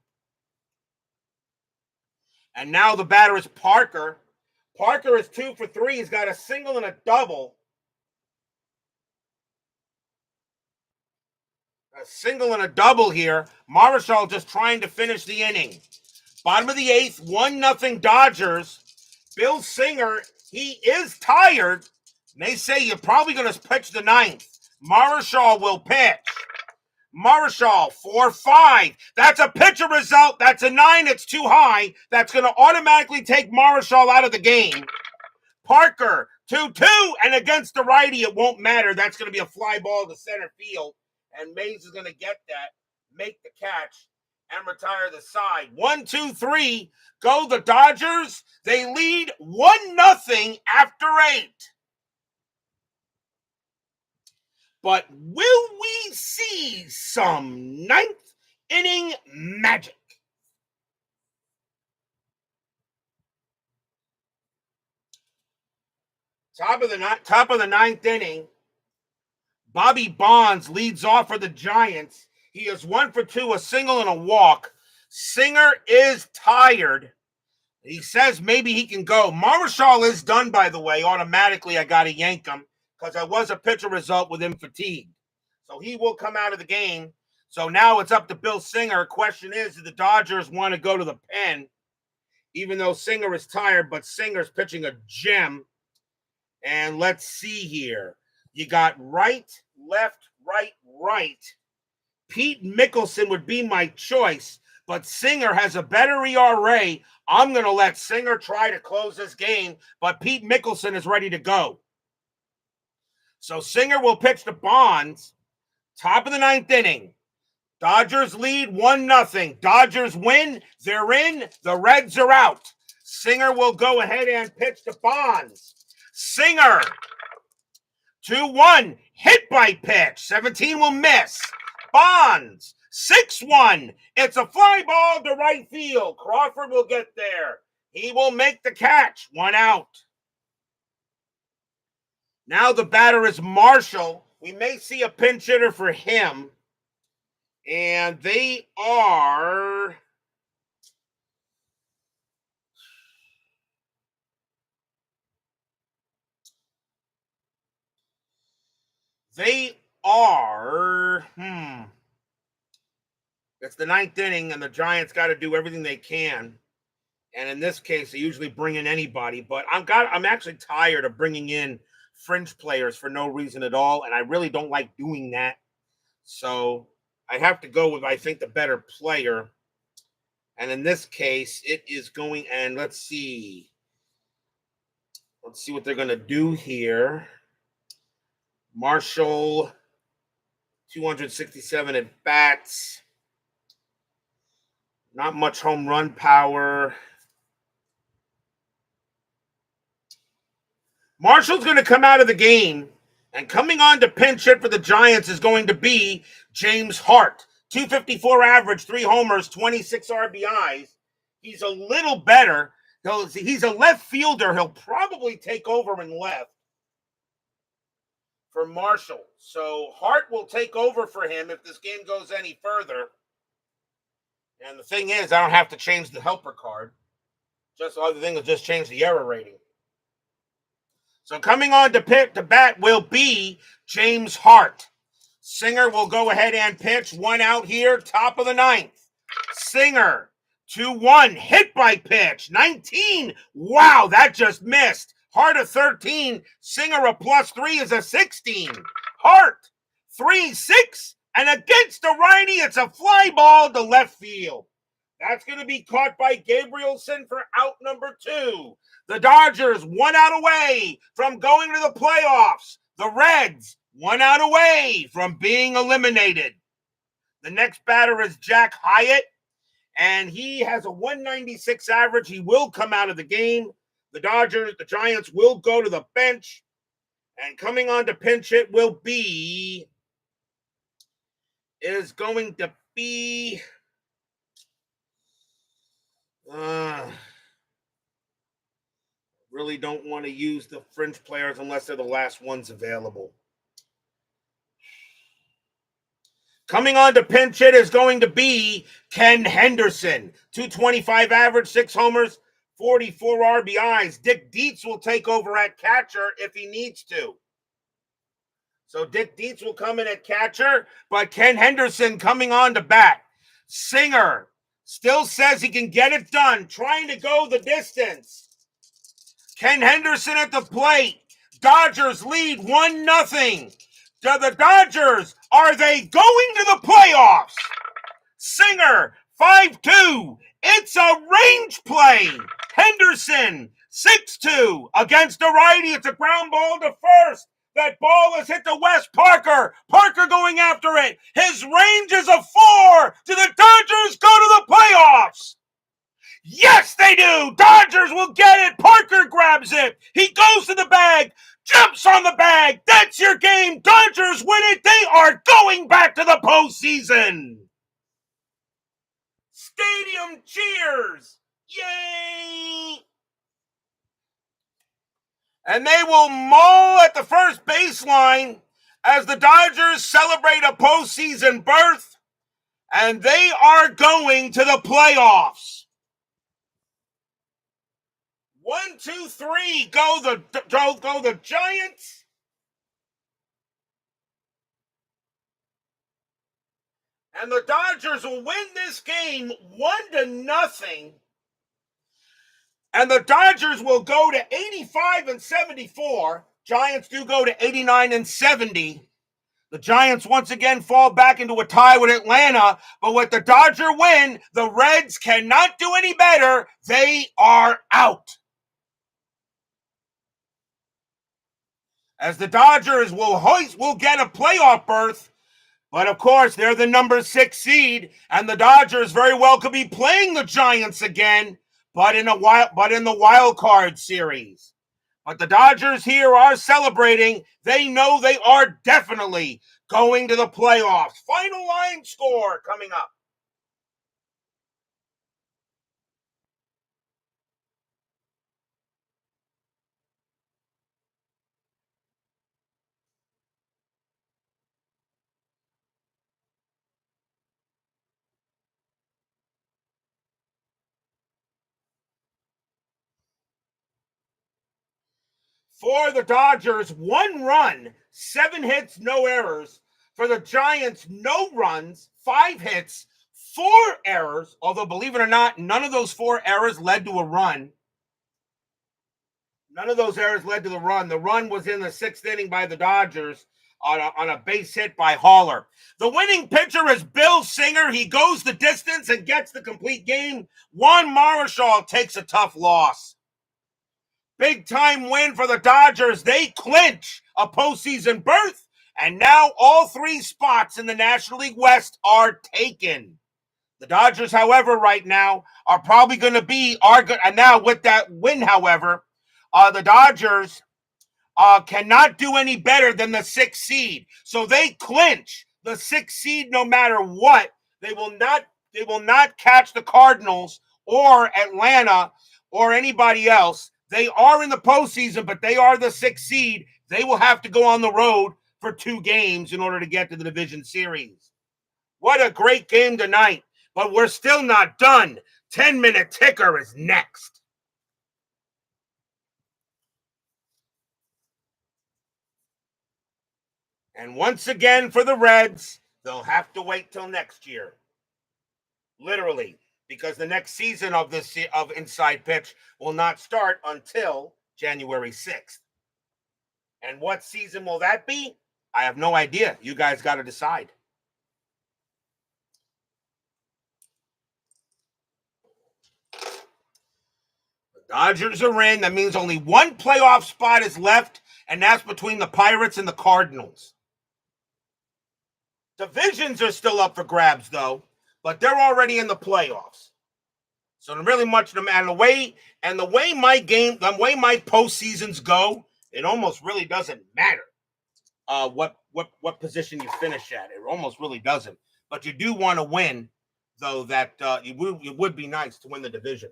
And now the batter is Parker. Parker is 2 for 3. He's got a single and a double. A single and a double here. Marichal just trying to finish the inning. Bottom of the 8th, 1-0 Dodgers. Bill Singer, he is tired. They say you're probably going to pitch the 9th. Marichal will pitch. Marichal, 4-5. That's a pitcher result. That's a 9. It's too high. That's going to automatically take Marichal out of the game. Parker, 2-2. And against the righty, it won't matter. That's going to be a fly ball to center field. And Mays is going to get that, make the catch, and retire the side. 1-2-3. Go the Dodgers. They lead 1-0 after 8. But will we see some 9th inning magic? Top of the 9th inning, Bobby Bonds leads off for the Giants. He is 1 for 2, a single and a walk. Singer is tired. He says maybe he can go. Marichal is done, by the way. Automatically, I got to yank him because I was a pitcher result with him fatigued. So he will come out of the game. So now it's up to Bill Singer. Question is, do the Dodgers want to go to the pen? Even though Singer is tired, but Singer's pitching a gem. And let's see here. You got right, left, right. Pete Mickelson would be my choice, but Singer has a better ERA. I'm going to let Singer try to close this game, but Pete Mickelson is ready to go. So Singer will pitch to Bonds. Top of the 9th inning. Dodgers lead 1-0. Dodgers win. They're in. The Reds are out. Singer will go ahead and pitch to Bonds. Singer, 2-1. Hit by pitch. 17 will miss. Bonds, 6-1. It's a fly ball to right field. Crawford will get there. He will make the catch. 1 out. Now the batter is Marichal. We may see a pinch hitter for him. And they are... It's the 9th inning, and the Giants got to do everything they can. And in this case, they usually bring in anybody. But I'm actually tired of bringing in fringe players for no reason at all, and I really don't like doing that. So I have to go with, I think, the better player. And in this case, it is going, and let's see. Let's see what they're going to do here. Marichal, 267 at bats. Not much home run power. Marshall's going to come out of the game, and coming on to pinch hit for the Giants is going to be James Hart. 254 average, 3 homers, 26 RBIs. He's a little better. He's a left fielder. He'll probably take over in left for Marichal. So Hart will take over for him if this game goes any further. And the thing is, I don't have to change the helper card. Just the other thing is just change the error rating. So coming on to bat will be James Hart. Singer will go ahead and pitch. 1 out here, top of the 9th. Singer, 2-1, hit by pitch. 19, wow, that just missed. Hart a 13, Singer a +3 is a 16. Hart, 3-6, and against the righty, it's a fly ball to left field. That's going to be caught by Gabrielson for out number 2. The Dodgers 1 out away from going to the playoffs. The Reds 1 out away from being eliminated. The next batter is Jack Hyatt, and he has a 196 average. He will come out of the game. The Giants will go to the bench, and coming on to pinch hit is going to be Really don't want to use the fringe players unless they're the last ones available. Coming on to pinch hit is going to be Ken Henderson. 225 average, 6 homers, 44 RBIs. Dick Dietz will take over at catcher if he needs to. So Dick Dietz will come in at catcher, but Ken Henderson coming on to bat. Singer still says he can get it done, trying to go the distance. Ken Henderson at the plate. Dodgers lead 1-0. To the Dodgers, are they going to the playoffs? Singer, 5-2. It's a range play. Henderson, 6-2. Against a righty, it's a ground ball to first. That ball is hit to Wes Parker. Parker going after it. His range is a 4. Do the Dodgers go to the playoffs? Yes, they do. Dodgers will get it. Parker grabs it. He goes to the bag, jumps on the bag. That's your game. Dodgers win it. They are going back to the postseason. Stadium cheers. Yay. And they will maul at the first baseline as the Dodgers celebrate a postseason berth. And they are going to the playoffs. 1, 2, 3, go the Giants. And the Dodgers will win this game 1-0. And the Dodgers will go to 85-74. Giants do go to 89-70. The Giants once again fall back into a tie with Atlanta, but with the Dodger win, the Reds cannot do any better. They are out. As the Dodgers will get a playoff berth, but of course they're the number 6 seed, and the Dodgers very well could be playing the Giants again, but in the wild card series. But the Dodgers here are celebrating. They know they are definitely going to the playoffs. Final line score coming up. For the Dodgers, 1 run, 7 hits, no errors. For the Giants, no runs, 5 hits, 4 errors. Although, believe it or not, none of those 4 errors led to a run. None of those errors led to the run. The run was in the 6th inning by the Dodgers on a base hit by Haller. The winning pitcher is Bill Singer. He goes the distance and gets the complete game. Juan Marichal takes a tough loss. Big time win for the Dodgers. They clinch a postseason berth, and now all 3 spots in the National League West are taken. The Dodgers, however, right now are probably going to be and now with that win, however, the Dodgers cannot do any better than the 6th seed. So they clinch the 6th seed no matter what. They will not catch the Cardinals or Atlanta or anybody else. They are in the postseason, but they are the 6th seed. They will have to go on the road for 2 games in order to get to the division series. What a great game tonight. But we're still not done. 10-minute ticker is next. And once again for the Reds, they'll have to wait till next year. Literally. Because the next season of Inside Pitch will not start until January 6th. And what season will that be? I have no idea. You guys got to decide. The Dodgers are in. That means only 1 playoff spot is left, and that's between the Pirates and the Cardinals. Divisions are still up for grabs, though. But they're already in the playoffs. So really much the way my postseasons go, it almost really doesn't matter what position you finish at. It almost really doesn't. But you do want to win, though. That it would be nice to win the division.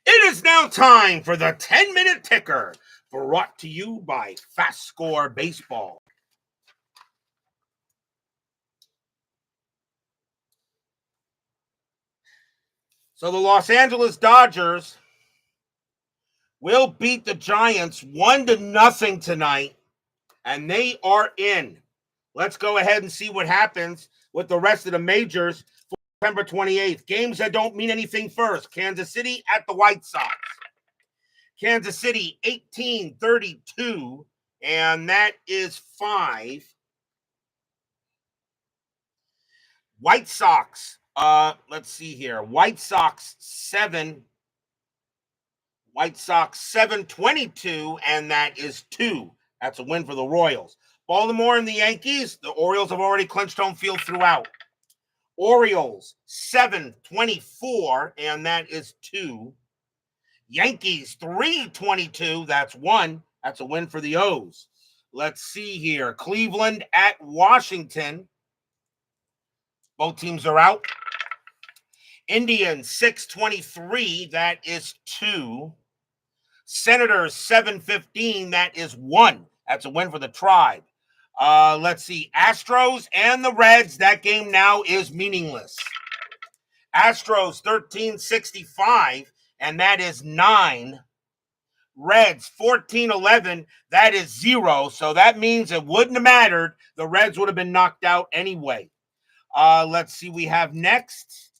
It is now time for the 10-minute ticker, brought to you by FastScore Baseball. So the Los Angeles Dodgers will beat the Giants 1-0 tonight, and they are in. Let's go ahead and see what happens with the rest of the majors for September 28th. Games that don't mean anything first. Kansas City at the White Sox. Kansas City 18-32, and that is 5. White Sox, let's see here. White Sox 7. White Sox 7-22, and that is 2. That's a win for the Royals. Baltimore and the Yankees, the Orioles have already clinched home field throughout. Orioles 7-24, and that is 2. Yankees 3-22, that's 1. That's a win for the O's. Let's see here. Cleveland at Washington. Both teams are out. Indians 6-23, that is 2. Senators 7-15, that is 1. That's a win for the Tribe. Let's see. Astros and the Reds, that game now is meaningless. Astros 13-65, and that is 9. Reds 14-11, that is 0. So that means it wouldn't have mattered. The Reds would have been knocked out anyway. Let's see. We have next.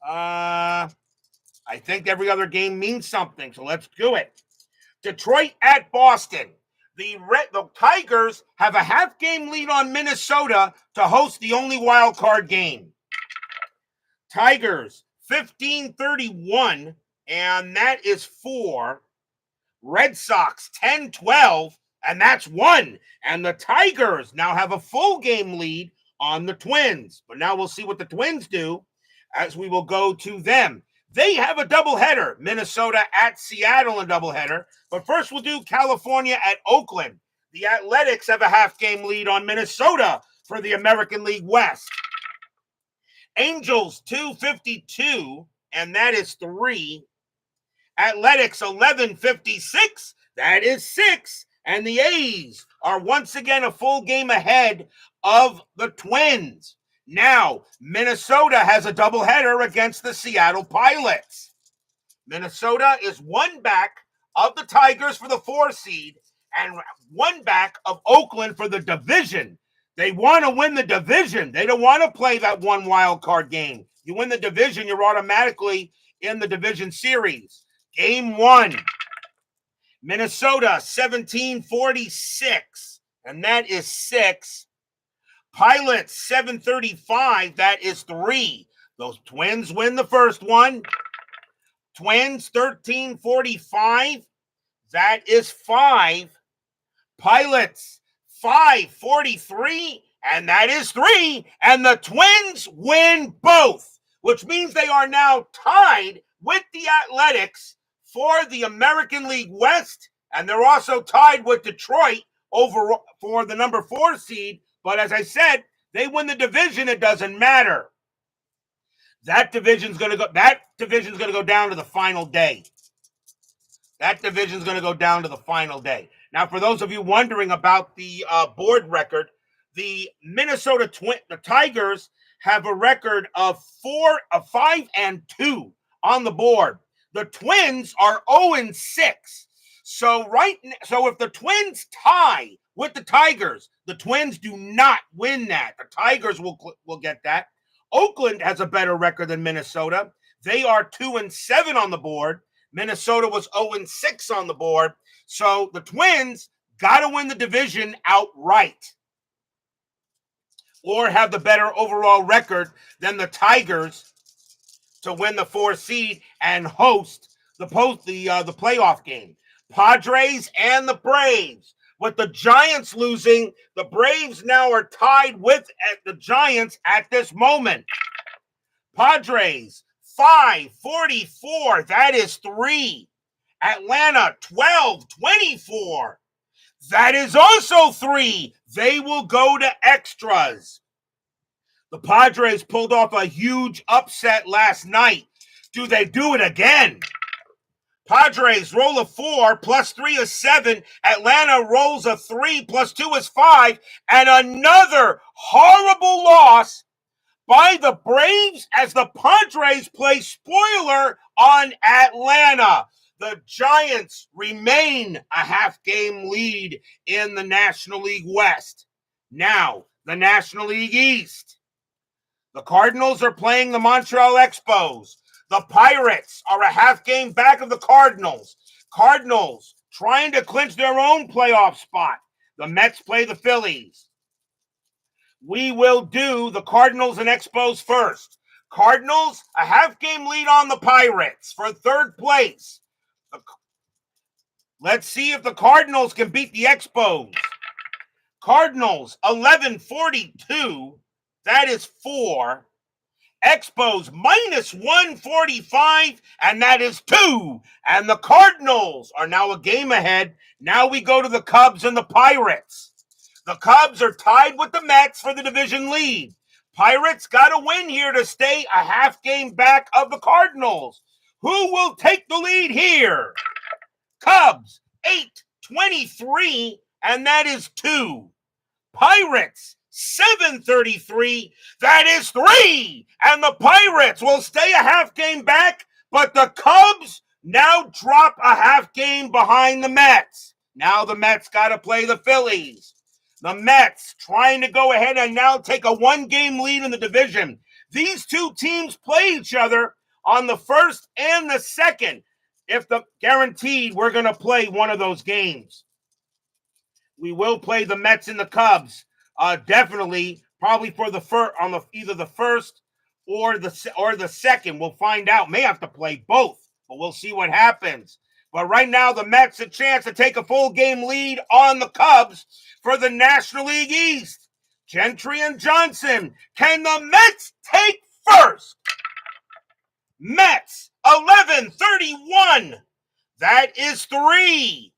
I think every other game means something, so let's do it. Detroit at Boston. The Tigers have a half-game lead on Minnesota to host the only wild card game. Tigers 15-31, and that is 4. Red Sox 10-12, and that's 1. And the Tigers now have a full game lead on the Twins. But now we'll see what the Twins do as we will go to them. They have a doubleheader. Minnesota at Seattle in doubleheader. But first we'll do California at Oakland. The Athletics have a half-game lead on Minnesota for the American League West. Angels 252, and that is 3. Athletics 1156, that is 6. And the A's are once again a full game ahead of the Twins. Now, Minnesota has a doubleheader against the Seattle Pilots. Minnesota is 1 back of the Tigers for the 4 seed and 1 back of Oakland for the division. They want to win the division. They don't want to play that one wild card game. You win the division, you're automatically in the division series. Game 1, Minnesota 17-46, and that is 6. Pilots 735, that is 3. Those Twins win the first one. Twins 1345, that is 5. Pilots 543, and that is 3. And the Twins win both, which means they are now tied with the Athletics for the American League West, and they're also tied with Detroit over for the number 4 seed. But as I said, they win the division, it doesn't matter. That division's going to go down to the final day. That division's going to go down to the final day. Now, for those of you wondering about the board record, the the Tigers have a record of 5-2 on the board. The Twins are 0-6. So if the Twins tie with the Tigers, the Twins do not win that. The Tigers will get that. Oakland has a better record than Minnesota. They are 2-7 on the board. Minnesota was 0-6 on the board. So the Twins got to win the division outright or have the better overall record than the Tigers to win the 4 seed and host the playoff game. Padres and the Braves. With the Giants losing, the Braves now are tied with the Giants at this moment. Padres 544, that is 3. Atlanta 12-24, that is also 3. They will go to extras. The Padres pulled off a huge upset last night. Do they do it again? Padres roll a 4, plus 3 is 7. Atlanta rolls a 3, plus 2 is 5. And another horrible loss by the Braves as the Padres play spoiler on Atlanta. The Giants remain a half-game lead in the National League West. Now, the National League East. The Cardinals are playing the Montreal Expos. The Pirates are a half game back of the Cardinals. Cardinals trying to clinch their own playoff spot. The Mets play the Phillies. We will do the Cardinals and Expos first. Cardinals, a half game lead on the Pirates for third place. Let's see if the Cardinals can beat the Expos. Cardinals, 1142. That is 4. Expos, minus 145, and that is 2. And the Cardinals are now a game ahead. Now we go to the Cubs and the Pirates. The Cubs are tied with the Mets for the division lead. Pirates got to win here to stay a half game back of the Cardinals. Who will take the lead here? Cubs, 823, and that is 2. Pirates, 733, that is 3. And the Pirates will stay a half game back, but the Cubs now drop a half game behind the Mets. Now the Mets got to play the Phillies. The Mets trying to go ahead and now take a one-game lead in the division. These two teams play each other on the first and the second. If the guaranteed, we're going to play one of those games. We will play the Mets and the Cubs. Definitely, probably for the either the first or the second. We'll find out. May have to play both, but we'll see what happens. But right now, the Mets a chance to take a full game lead on the Cubs for the National League East. Gentry and Johnson. Can the Mets take first? Mets, 1131. That is 3.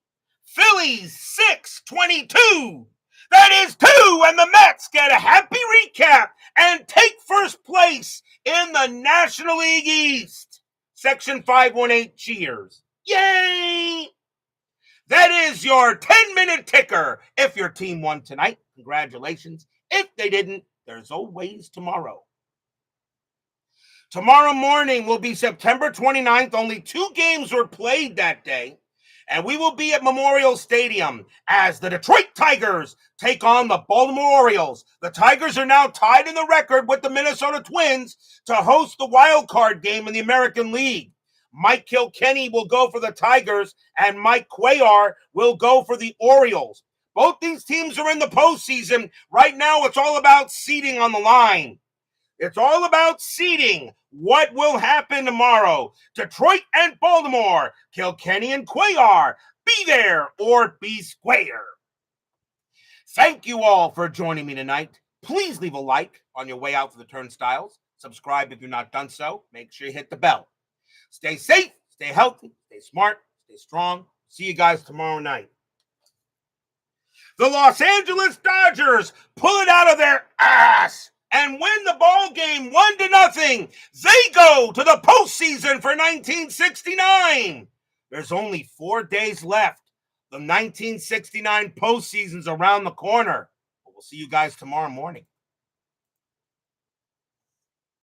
Phillies, 622. That is 2. And the Mets get a happy recap and take first place in the National League East. Section 518 cheers. Yay! That is your 10-minute ticker. If your team won tonight, congratulations. If they didn't, there's always tomorrow. Tomorrow morning will be September 29th. Only 2 games were played that day. And we will be at Memorial Stadium as the Detroit Tigers take on the Baltimore Orioles. The Tigers are now tied in the record with the Minnesota Twins to host the wild card game in the American League. Mike Kilkenny will go for the Tigers, and Mike Cuellar will go for the Orioles. Both these teams are in the postseason. Right now, it's all about seeding on the line. It's all about seeding. What will happen tomorrow? Detroit and Baltimore. Kilkenny and Cuellar. Be there or be square. Thank you all for joining me tonight. Please leave a like on your way out for the turnstiles. Subscribe if you're not done so. Make sure you hit the bell. Stay safe, stay healthy, stay smart, stay strong. See you guys tomorrow night. The Los Angeles Dodgers pull it out of their ass and win the ball game 1-0. They go to the postseason for 1969. There's only 4 days left. The 1969 postseason's around the corner. We'll see you guys tomorrow morning.